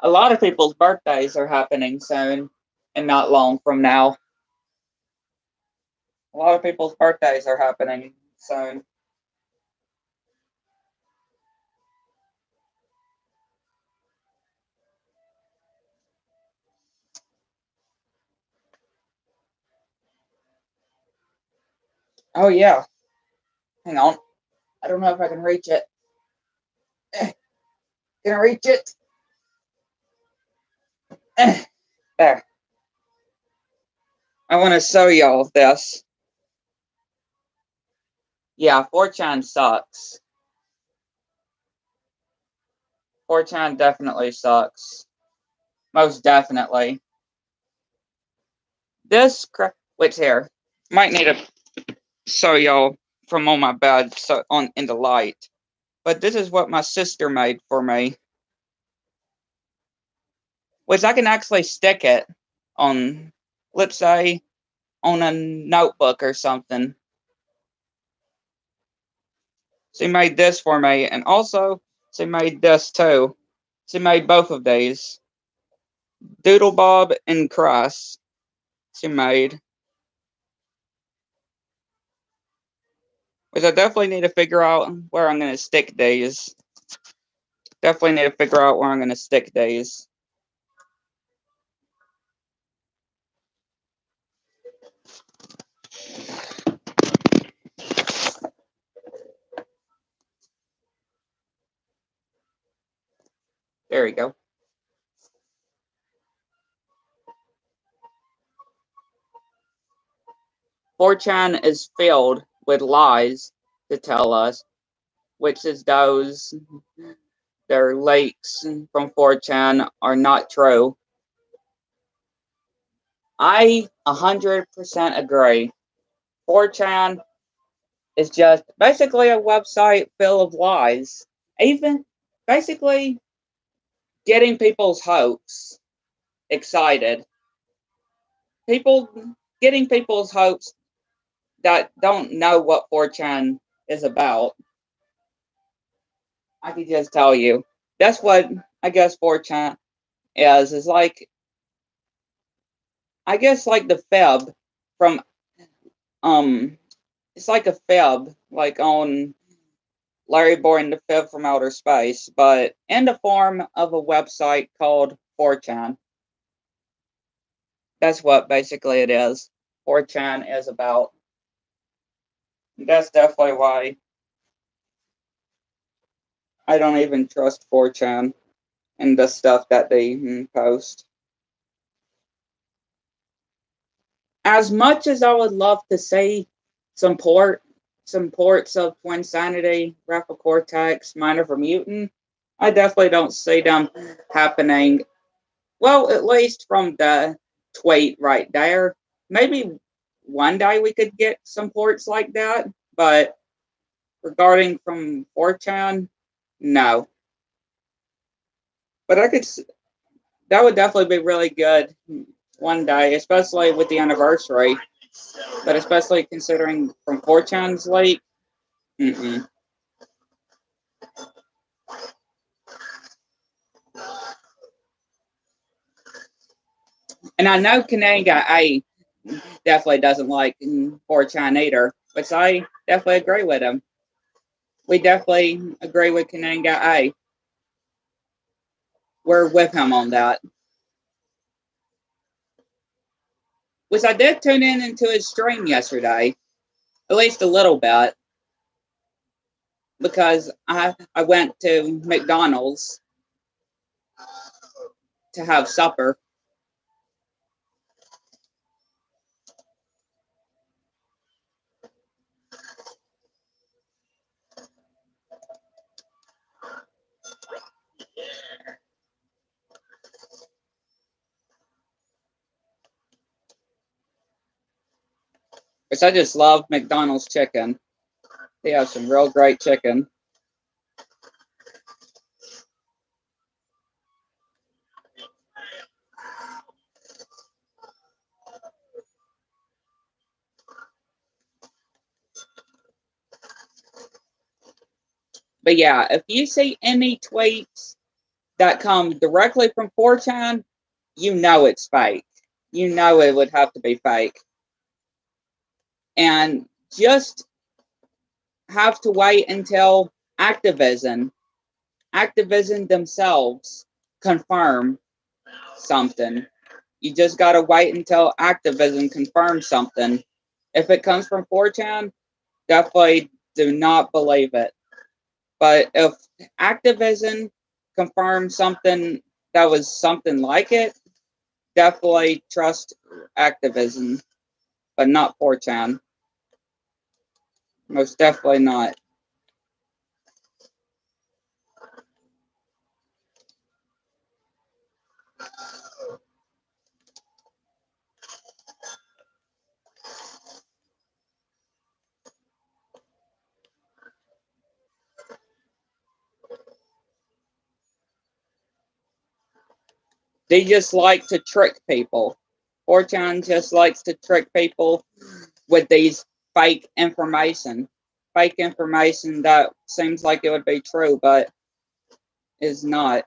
a lot of people's birthdays are happening soon and not long from now. A lot of people's birthdays are happening soon. Oh, yeah. Hang on. I don't know if I can reach it. Can I reach it? There. I want to show y'all this. Yeah, 4chan sucks. 4chan definitely sucks. Most definitely. This which here might need to show y'all from on my bed so on in the light. But this is what my sister made for me. Which I can actually stick it on, let's say, on a notebook or something. She made this for me, and also she made this too. She made both of these. Doodle Bob and Cross. She made. Which I definitely need to figure out where I'm going to stick these. Definitely need to figure out where I'm going to stick these. There we go. Fortune is filled with lies to tell us, which is those their leaks from 4chan are not true. I 100% agree. 4chan is just basically a website full of lies. Even basically getting people's hopes excited. People getting people's hopes that don't know what 4chan is about. I can just tell you. That's what I guess 4chan is like, I guess like the Feb from it's like a Feb, like on Larry Boy and the Feb from Outer Space, but in the form of a website called 4chan. That's what basically it is. 4chan is about. That's definitely why I don't even trust 4chan and the stuff that they post. As much as I would love to see some ports of Twin Sanity, Rapid Cortex, Minor for Mutant, I definitely don't see them happening. Well, at least from the tweet right there. Maybe one day we could get some ports like that, but regarding from 4chan, no. But that would definitely be really good one day, especially with the anniversary. But especially considering from 4chan's leak, mm-mm. And I know Canadian guy A definitely doesn't like 4chan either, which I definitely agree with him. We definitely agree with Canadian guy A. We're with him on that. Which I did tune in into his stream yesterday, at least a little bit, because I went to McDonald's to have supper. Which I just love McDonald's chicken. They have some real great chicken. But yeah, if you see any tweets that come directly from 4chan, you know it's fake. You know it would have to be fake. And just have to wait until Activision themselves confirm something. You just gotta wait until Activision confirms something. If it comes from 4chan, definitely do not believe it. But if Activision confirms something that was something like it, definitely trust Activision, but not 4chan. Most definitely not. They just like to trick people. 4chan just likes to trick people with these fake information. Fake information that seems like it would be true, but is not.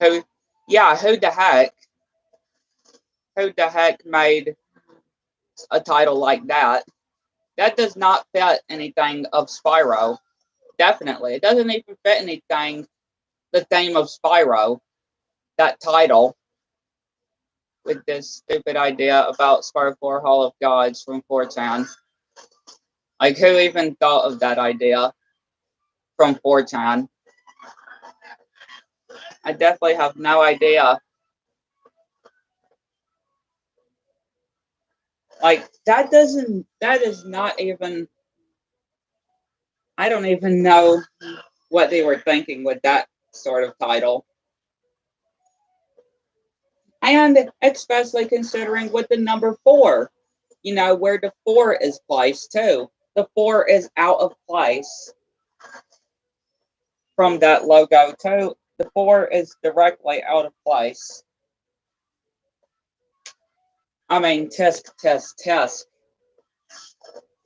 Who, yeah, who the heck made a title like that? That does not fit anything of Spyro. Definitely. It doesn't even fit anything, the theme of Spyro, that title, with this stupid idea about Spyro 4 Hall of Gods from 4chan. Like, who even thought of that idea from 4chan? I definitely have no idea. Like, that is not even, I don't even know what they were thinking with that sort of title. And especially considering with the number 4, you know, where the 4 is placed too. The 4 is out of place from that logo too. The 4 is directly out of place. I mean, tisk, tisk, tisk.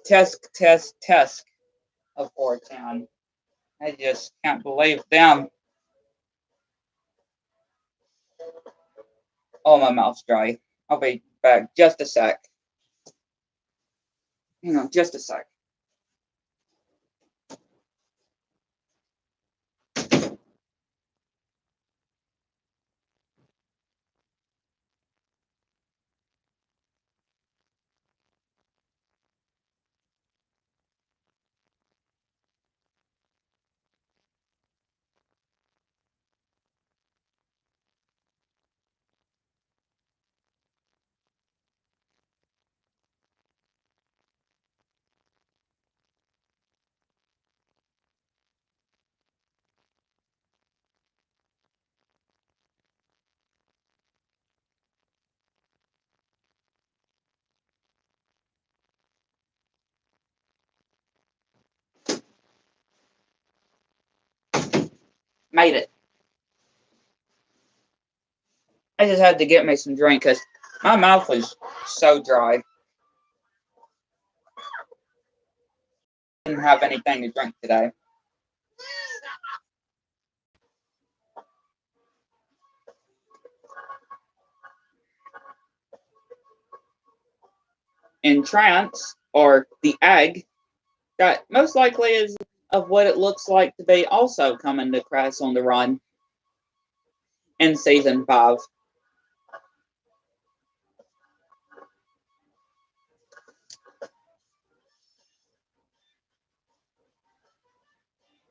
Tisk, tisk, tisk of 4chan. I just can't believe them. Oh, my mouth's dry. I'll be back just a sec. Hang on, just a sec. Made it. I just had to get me some drink because my mouth was so dry. Didn't have anything to drink today. In trance, or the egg, that most likely is of what it looks like to be also coming to Crash on the Run in Season 5.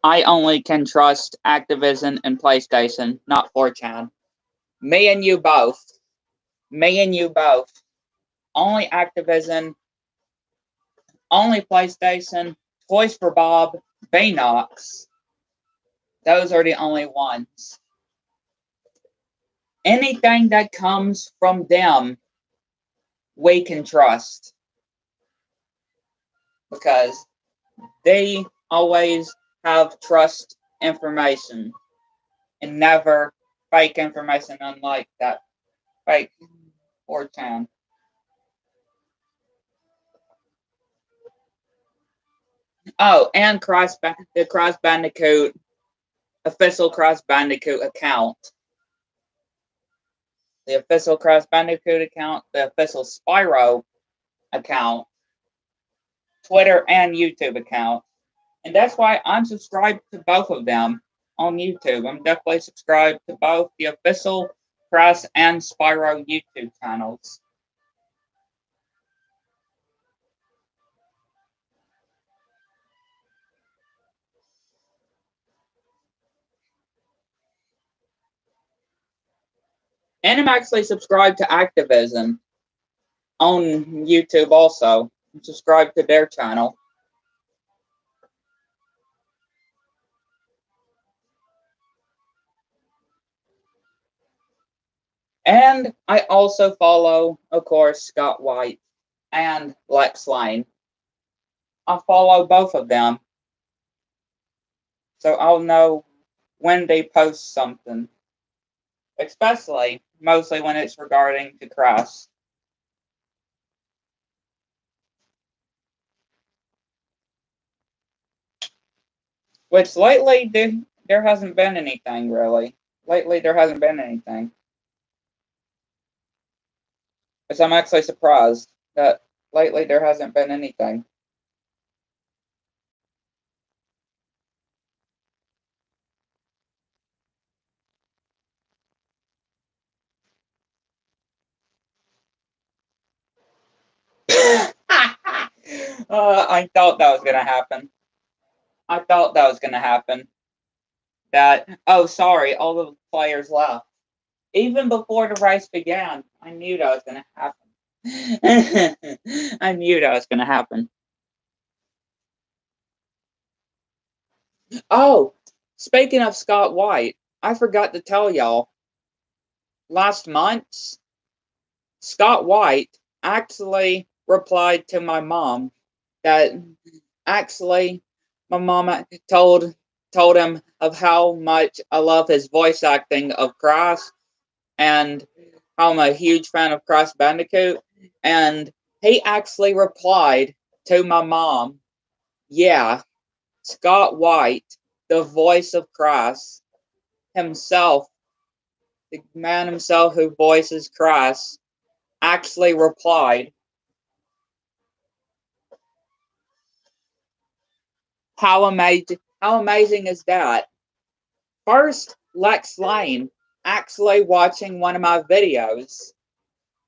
I only can trust Activision and PlayStation, not 4chan. Me and you both. Me and you both. Only Activision, only PlayStation, Toys for Bob, Baynox. Those are the only ones. Anything that comes from them, we can trust. Because they always have trust information and never fake information, unlike that fake 4chan. Oh, and the Crash Bandicoot, official Crash Bandicoot account. The official Crash Bandicoot account, the official Spyro account, Twitter and YouTube account. And that's why I'm subscribed to both of them on YouTube. I'm definitely subscribed to both the official Crash and Spyro YouTube channels. And I'm actually subscribed to Activision on YouTube also. I'm subscribed to their channel. And I also follow, of course, Scott White and Lex Lane. I follow both of them, so I'll know when they post something, especially mostly when it's regarding to Crash. Which lately there hasn't been anything really. Lately there hasn't been anything. Which I'm actually surprised that lately there hasn't been anything. I thought that was gonna happen. I thought that was gonna happen. That, oh sorry, all the players left. Even before the race began, I knew that was gonna happen. I knew that was gonna happen. Oh, speaking of Scott White, I forgot to tell y'all. Last month, Scott White actually replied to my mom that actually my mom told him of how much I love his voice acting of Crash and how I'm a huge fan of Crash Bandicoot. And he actually replied to my mom, yeah, Scott White, the voice of Crash himself, the man himself who voices Crash, actually replied, how amazing is that? First, Lex Lane actually watching one of my videos,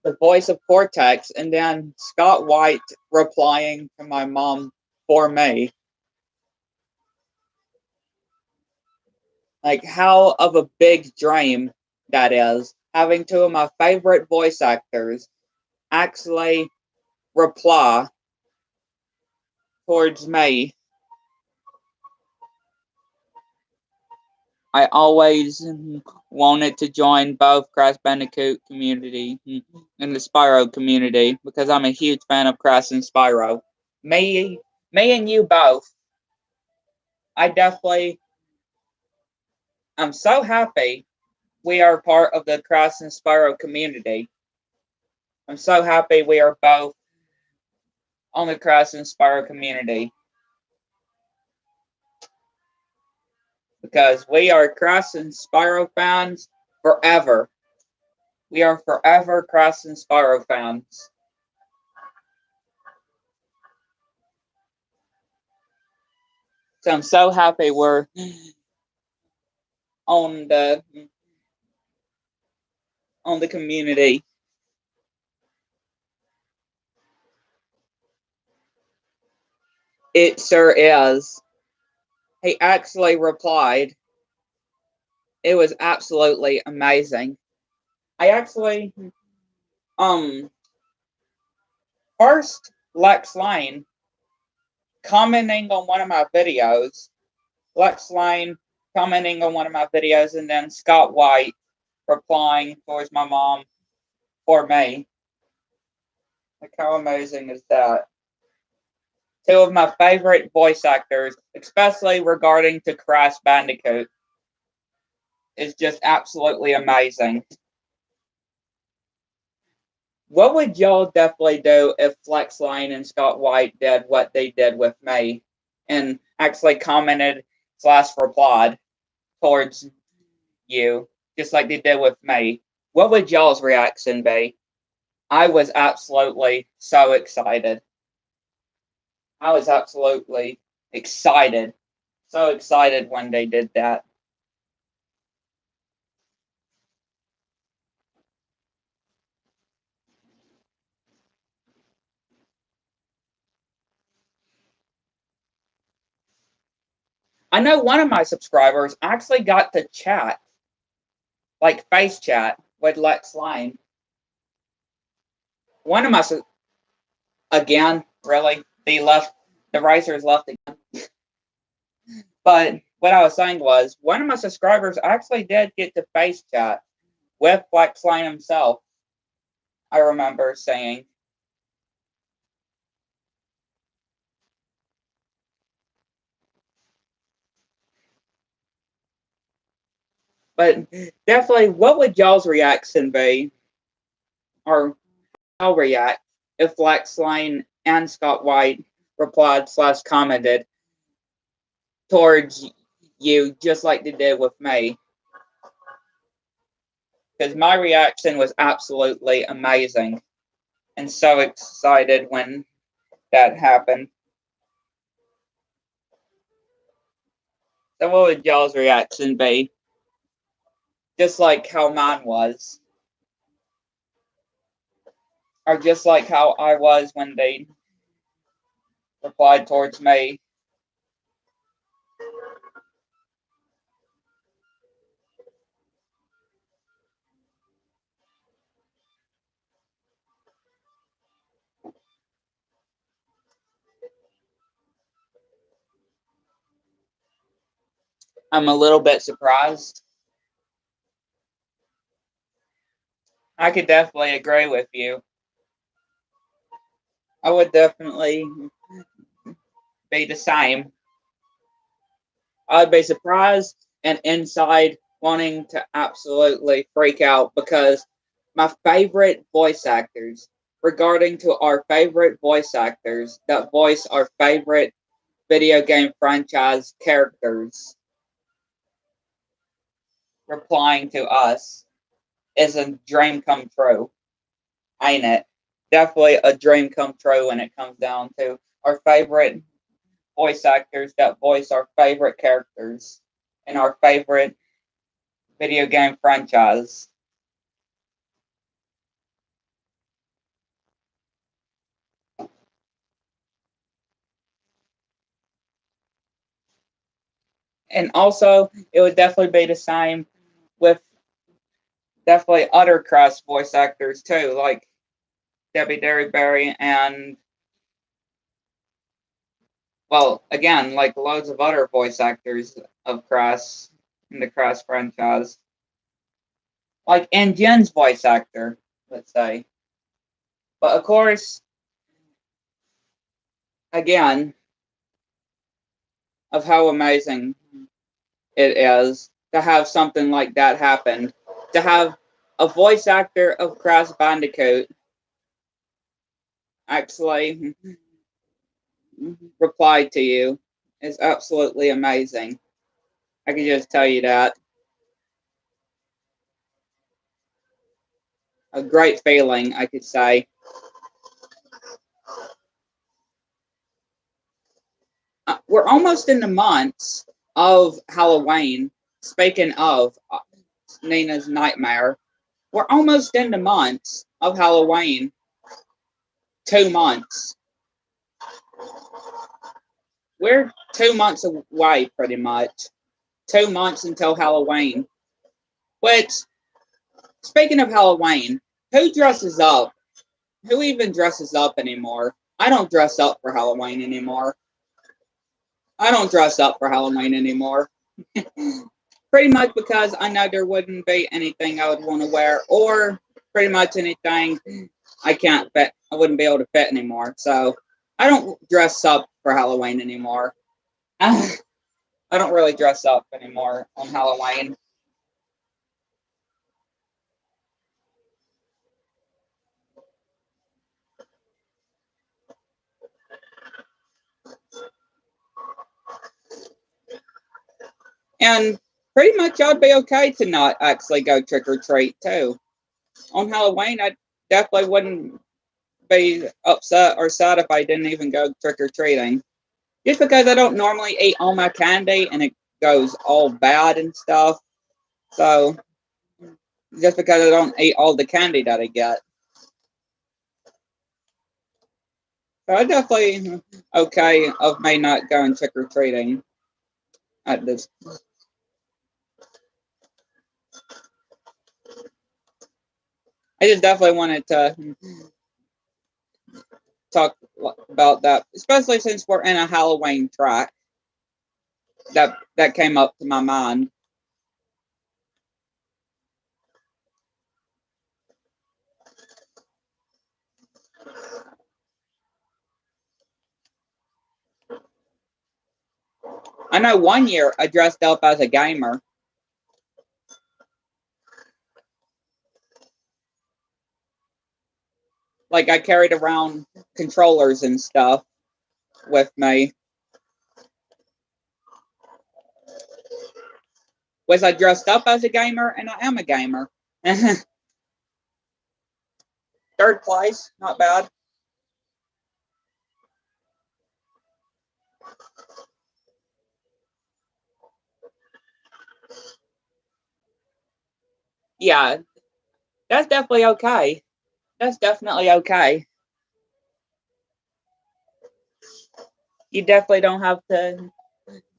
the voice of Cortex, and then Scott White replying to my mom for me. Like, how of a big dream that is, having two of my favorite voice actors actually reply towards me. I always wanted to join both Crash Bandicoot community and the Spyro community because I'm a huge fan of Crash and Spyro. Me and you both. I definitely I'm so happy we are part of the Cross and Spyro community. I'm so happy we are both on the Cross and Spyro community. Because we are Cross and Spyro fans forever. We are forever Cross and Spyro fans. So I'm so happy we're on the community. It sure is. He actually replied. It was absolutely amazing. I actually first Lex Lane commenting on one of my videos. Lex Lane commenting on one of my videos, and then Scott White replying towards my mom for me. Like, how amazing is that? Two of my favorite voice actors, especially regarding to Crash Bandicoot, is just absolutely amazing. What would y'all definitely do if Lex Lane and Scott White did what they did with me and actually commented / replied towards you, just like they did with me? What would y'all's reaction be? I was absolutely so excited. I was absolutely excited. So excited when they did that. I know one of my subscribers actually got to chat, like face chat, with Lex Lane. One of my, again, really, the racers left again. But what I was saying was, one of my subscribers actually did get to face chat with Lex Lane himself. I remember saying. But definitely, what would y'all's reaction be, or I'll react, if Lex Lane and Scott White replied / commented towards you just like they did with me? Because my reaction was absolutely amazing and so excited when that happened. So what would y'all's reaction be? Just like how mine was. Or just like how I was when they replied towards me. I'm a little bit surprised. I could definitely agree with you. I would definitely be the same. I'd be surprised and inside wanting to absolutely freak out because my favorite voice actors, regarding to our favorite voice actors that voice our favorite video game franchise characters, replying to us is a dream come true, ain't it? Definitely a dream come true when it comes down to our favorite voice actors that voice our favorite characters in our favorite video game franchise. And also, it would definitely be the same with definitely other cross voice actors too, like Debbie Derryberry and, well, again, like loads of other voice actors of Cross in the Cross franchise. Like and Jen's voice actor, let's say. But of course, again, of how amazing it is to have something like that happen. To have a voice actor of Crash Bandicoot actually reply to you is absolutely amazing. I can just tell you that. A great feeling, I could say. We're almost in the months of Halloween. Speaking of Nina's Nightmare, we're almost in the months of Halloween. 2 months. We're 2 months away, pretty much. 2 months until Halloween. Which, speaking of Halloween, who dresses up? Who even dresses up anymore? I don't dress up for Halloween anymore. I don't dress up for Halloween anymore. Pretty much because I know there wouldn't be anything I would want to wear, or pretty much anything I can't fit. I wouldn't be able to fit anymore. So I don't dress up for Halloween anymore. I don't really dress up anymore on Halloween. And pretty much I'd be okay to not actually go trick or treat too. On Halloween, I definitely wouldn't be upset or sad if I didn't even go trick or treating. Just because I don't normally eat all my candy and it goes all bad and stuff. So just because I don't eat all the candy that I get. So I definitely okay of me not going trick or treating at this. I just definitely wanted to talk about that, especially since we're in a Halloween track. That came up to my mind. I know one year I dressed up as a gamer. Like I carried around controllers and stuff with me. Was I dressed up as a gamer? And I am a gamer. Third place, not bad. Yeah, that's definitely okay. That's definitely okay. You definitely don't have to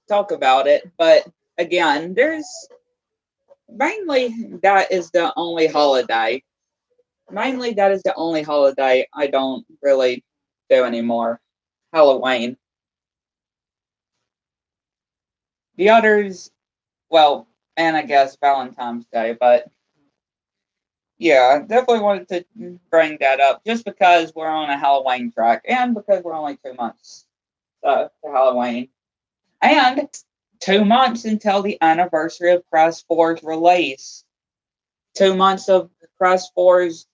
talk about it. But again, there's mainly that is the only holiday. Mainly that is the only holiday I don't really do anymore. Halloween. The others, well, and I guess Valentine's Day, but yeah, definitely wanted to bring that up just because we're on a Halloween track and because we're only 2 months to Halloween. And 2 months until the anniversary of Crash 4's release. 2 months of Crash 4's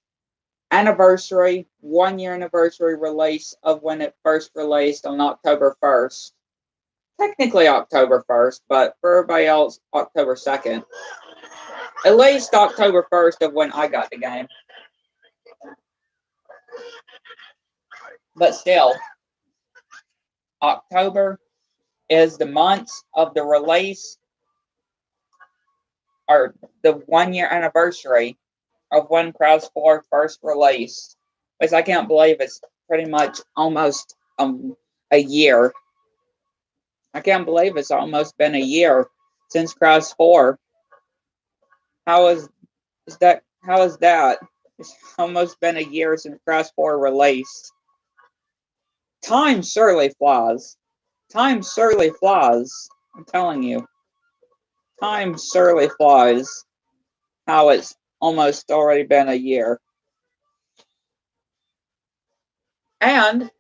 anniversary, 1 year anniversary release of when it first released on October 1st. Technically October 1st, but for everybody else, October 2nd. At least October 1st of when I got the game. But still, October is the month of the release, or the 1 year anniversary of when Crash 4 first released. Which I can't believe it's pretty much almost a year. I can't believe it's almost been a year since Crash 4. How is that? How is that? It's almost been a year since Crash 4 released. Time surely flies. Time surely flies. I'm telling you. Time surely flies. How it's almost already been a year. And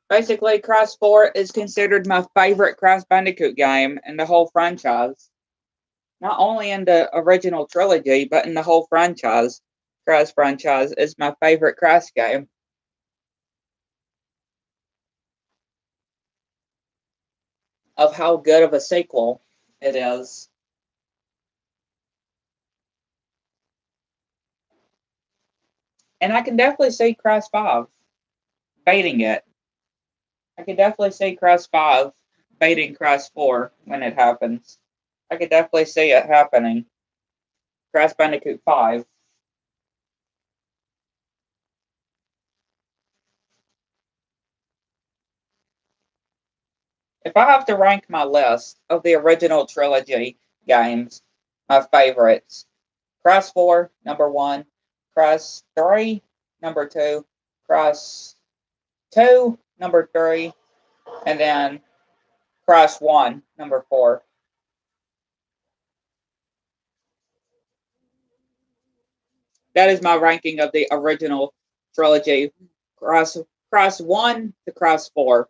basically, Crash 4 is considered my favorite Crash Bandicoot game in the whole franchise. not only in the original trilogy, but in the whole franchise. Crash franchise is my favorite Crash game. Of how good of a sequel it is. And I can definitely see Crash 5 baiting it. I can definitely see Crash 5 baiting Crash 4 when it happens. I could definitely see it happening. Crash Bandicoot 5. If I have to rank my list of the original trilogy games, my favorites, Crash 4, number 1, Crash 3, number 2, Crash 2, number 3, and then Crash 1, number 4. That is my ranking of the original trilogy. Crash, Crash 1 to Crash 4.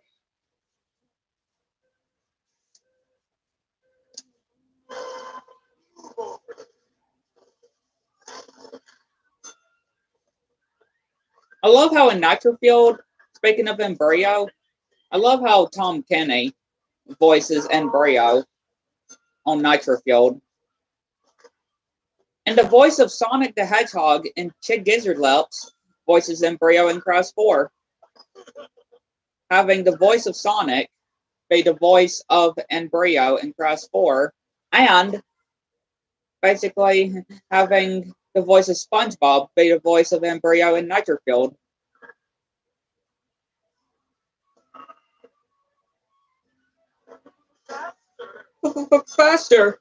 I love how in Nitrofield, speaking of Embryo, I love how Tom Kenny voices Embryo on Nitrofield. And the voice of Sonic the Hedgehog in Chig Gizzardlips voices Embryo in Crash 4. Having the voice of Sonic be the voice of Embryo in Crash 4, and basically having the voice of SpongeBob be the voice of Embryo in Nitrofield. Faster!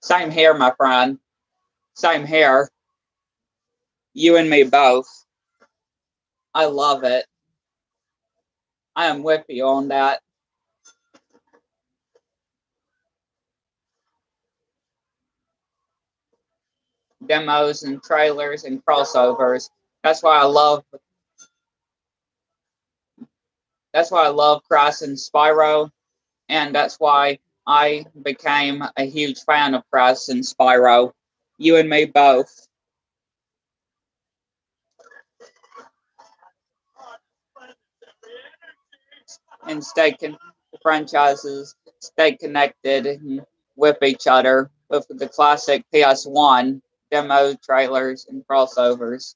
Same here, my friend. Same here. You and me both. I love it. I am with you on that. Demos and trailers and crossovers. That's why I love. That's why I love Crash and Spyro, and that's why I became a huge fan of Crash and Spyro. You and me both. And franchises stay connected with each other with the classic PS1 demo trailers and crossovers.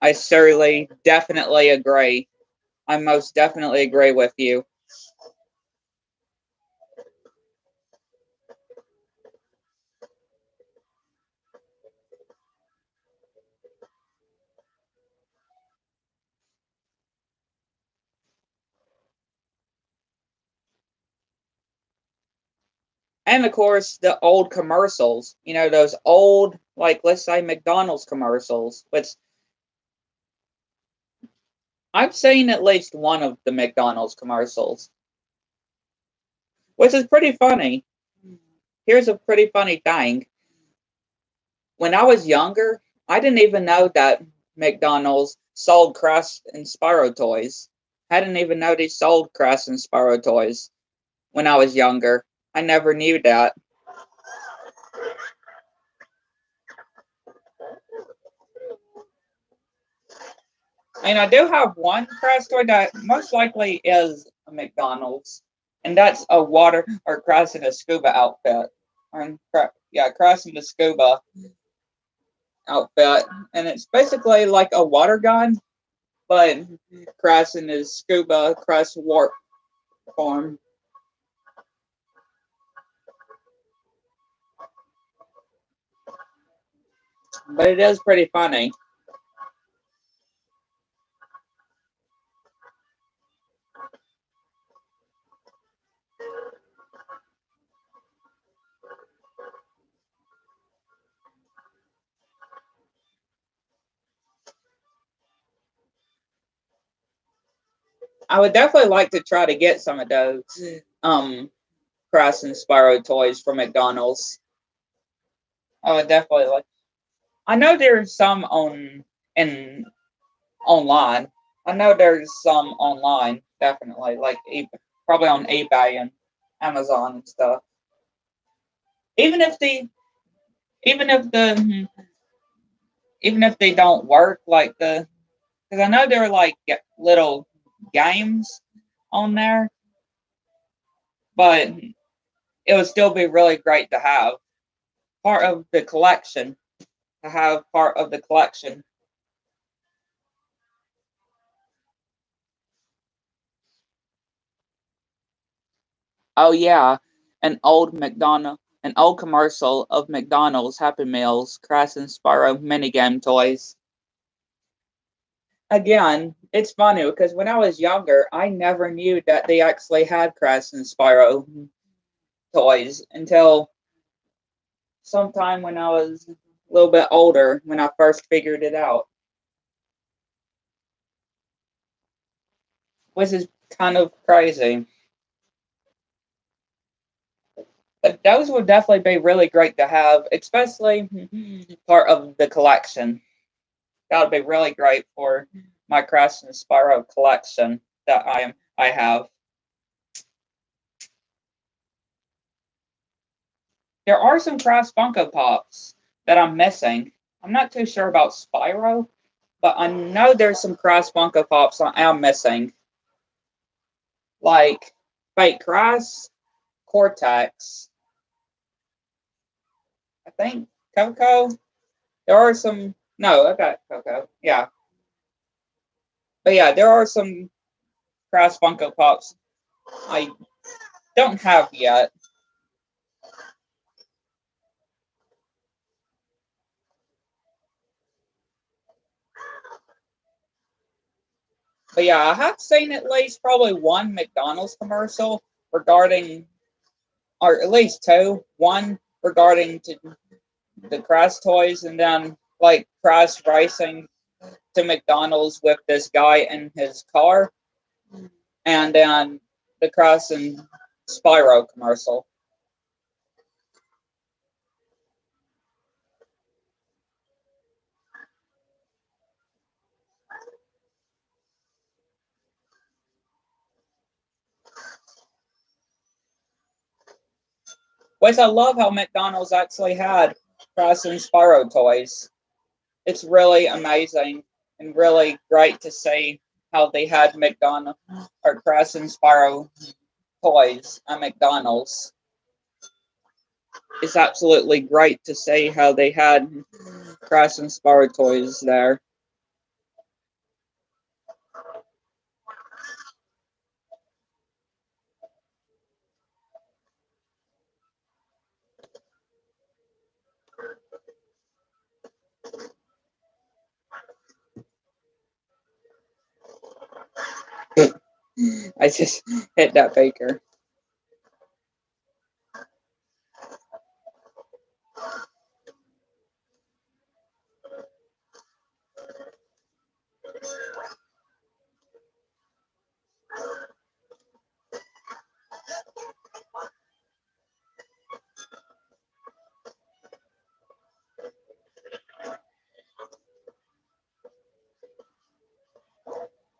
I certainly definitely agree. I most definitely agree with you. And of course, the old commercials, those old, like, let's say McDonald's commercials, which I've seen at least one of the McDonald's commercials, which is pretty funny. Here's a pretty funny thing. When I was younger, I didn't even know that McDonald's sold Crash and Spyro toys. I didn't even know they sold Crash and Spyro toys when I was younger. I never knew that. And I do have one Crash toy that most likely is a McDonald's, and that's a water or Crash in a scuba outfit. Yeah, Crash in the scuba outfit, and it's basically like a water gun, but Crash in his scuba Crash warp form. But it is pretty funny. I would definitely like to try to get some of those Crash and Spyro toys from McDonald's. I would definitely like. I know there's some in online. I know there's some online, definitely, like probably on eBay and Amazon and stuff. Even if the even if the even if they don't work, like because I know there are like little games on there, but it would still be really great to have part of the collection. To have part of the collection. Oh yeah, an old commercial of McDonald's Happy Meals, Crash and Sparrow minigame toys. Again, it's funny because when I was younger, I never knew that they actually had Crash and Sparrow toys until sometime when I was a little bit older, when I first figured it out, which is kind of crazy. But those would definitely be really great to have, especially part of the collection. That would be really great for my Crash and Spyro collection that I have. There are some Crash Funko Pops that I'm missing. I'm not too sure about Spyro, but I know there's some Crash Funko Pops I am missing, like Fake Crash, Cortex, I think Coco. There are some. No, I got Coco. Yeah, but yeah, there are some Crash Funko Pops I don't have yet. But yeah, I have seen at least probably one McDonald's commercial regarding, or at least two. One regarding to the Crash toys, and then like Crash racing to McDonald's with this guy in his car, and then the Crash and Spyro commercial. Which I love how McDonald's actually had Crash and Spyro toys. It's really amazing and really great to see how they had McDonald's or Crash and Spyro toys at McDonald's. It's absolutely great to see how they had Crash and Spyro toys there. I just hit that baker.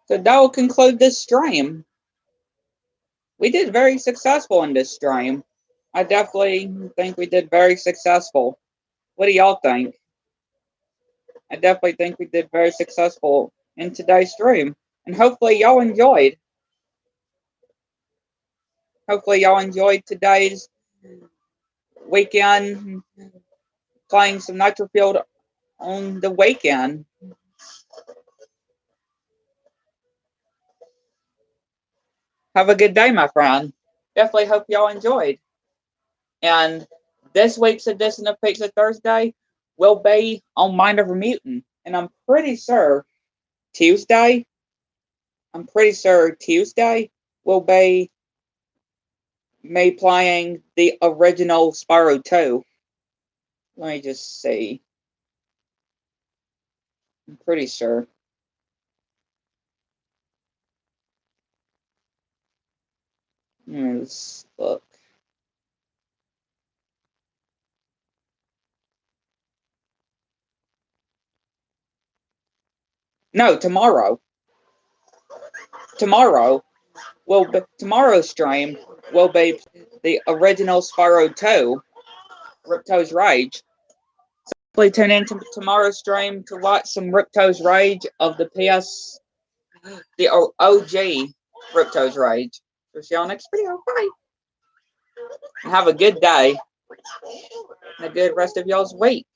So that will conclude this stream. We did very successful in this stream. I definitely think we did very successful. What do y'all think? I definitely think we did very successful in today's stream. And hopefully y'all enjoyed. Hopefully y'all enjoyed today's weekend playing some Nitro Field on the weekend. Have a good day, my friend. Definitely hope y'all enjoyed. And this week's edition of Pizza Thursday will be on Mind of a Mutant. And Tuesday, I'm pretty sure Tuesday will be me playing the original Spyro 2. Let me just see. I'm pretty sure. Let's look. No, tomorrow. Tomorrow's stream will be the original Spyro 2, Ripto's Rage. So please tune in to tomorrow's stream to watch some Ripto's Rage of the OG Ripto's Rage. We'll see y'all next video. Bye. Have a good day and a good rest of y'all's week.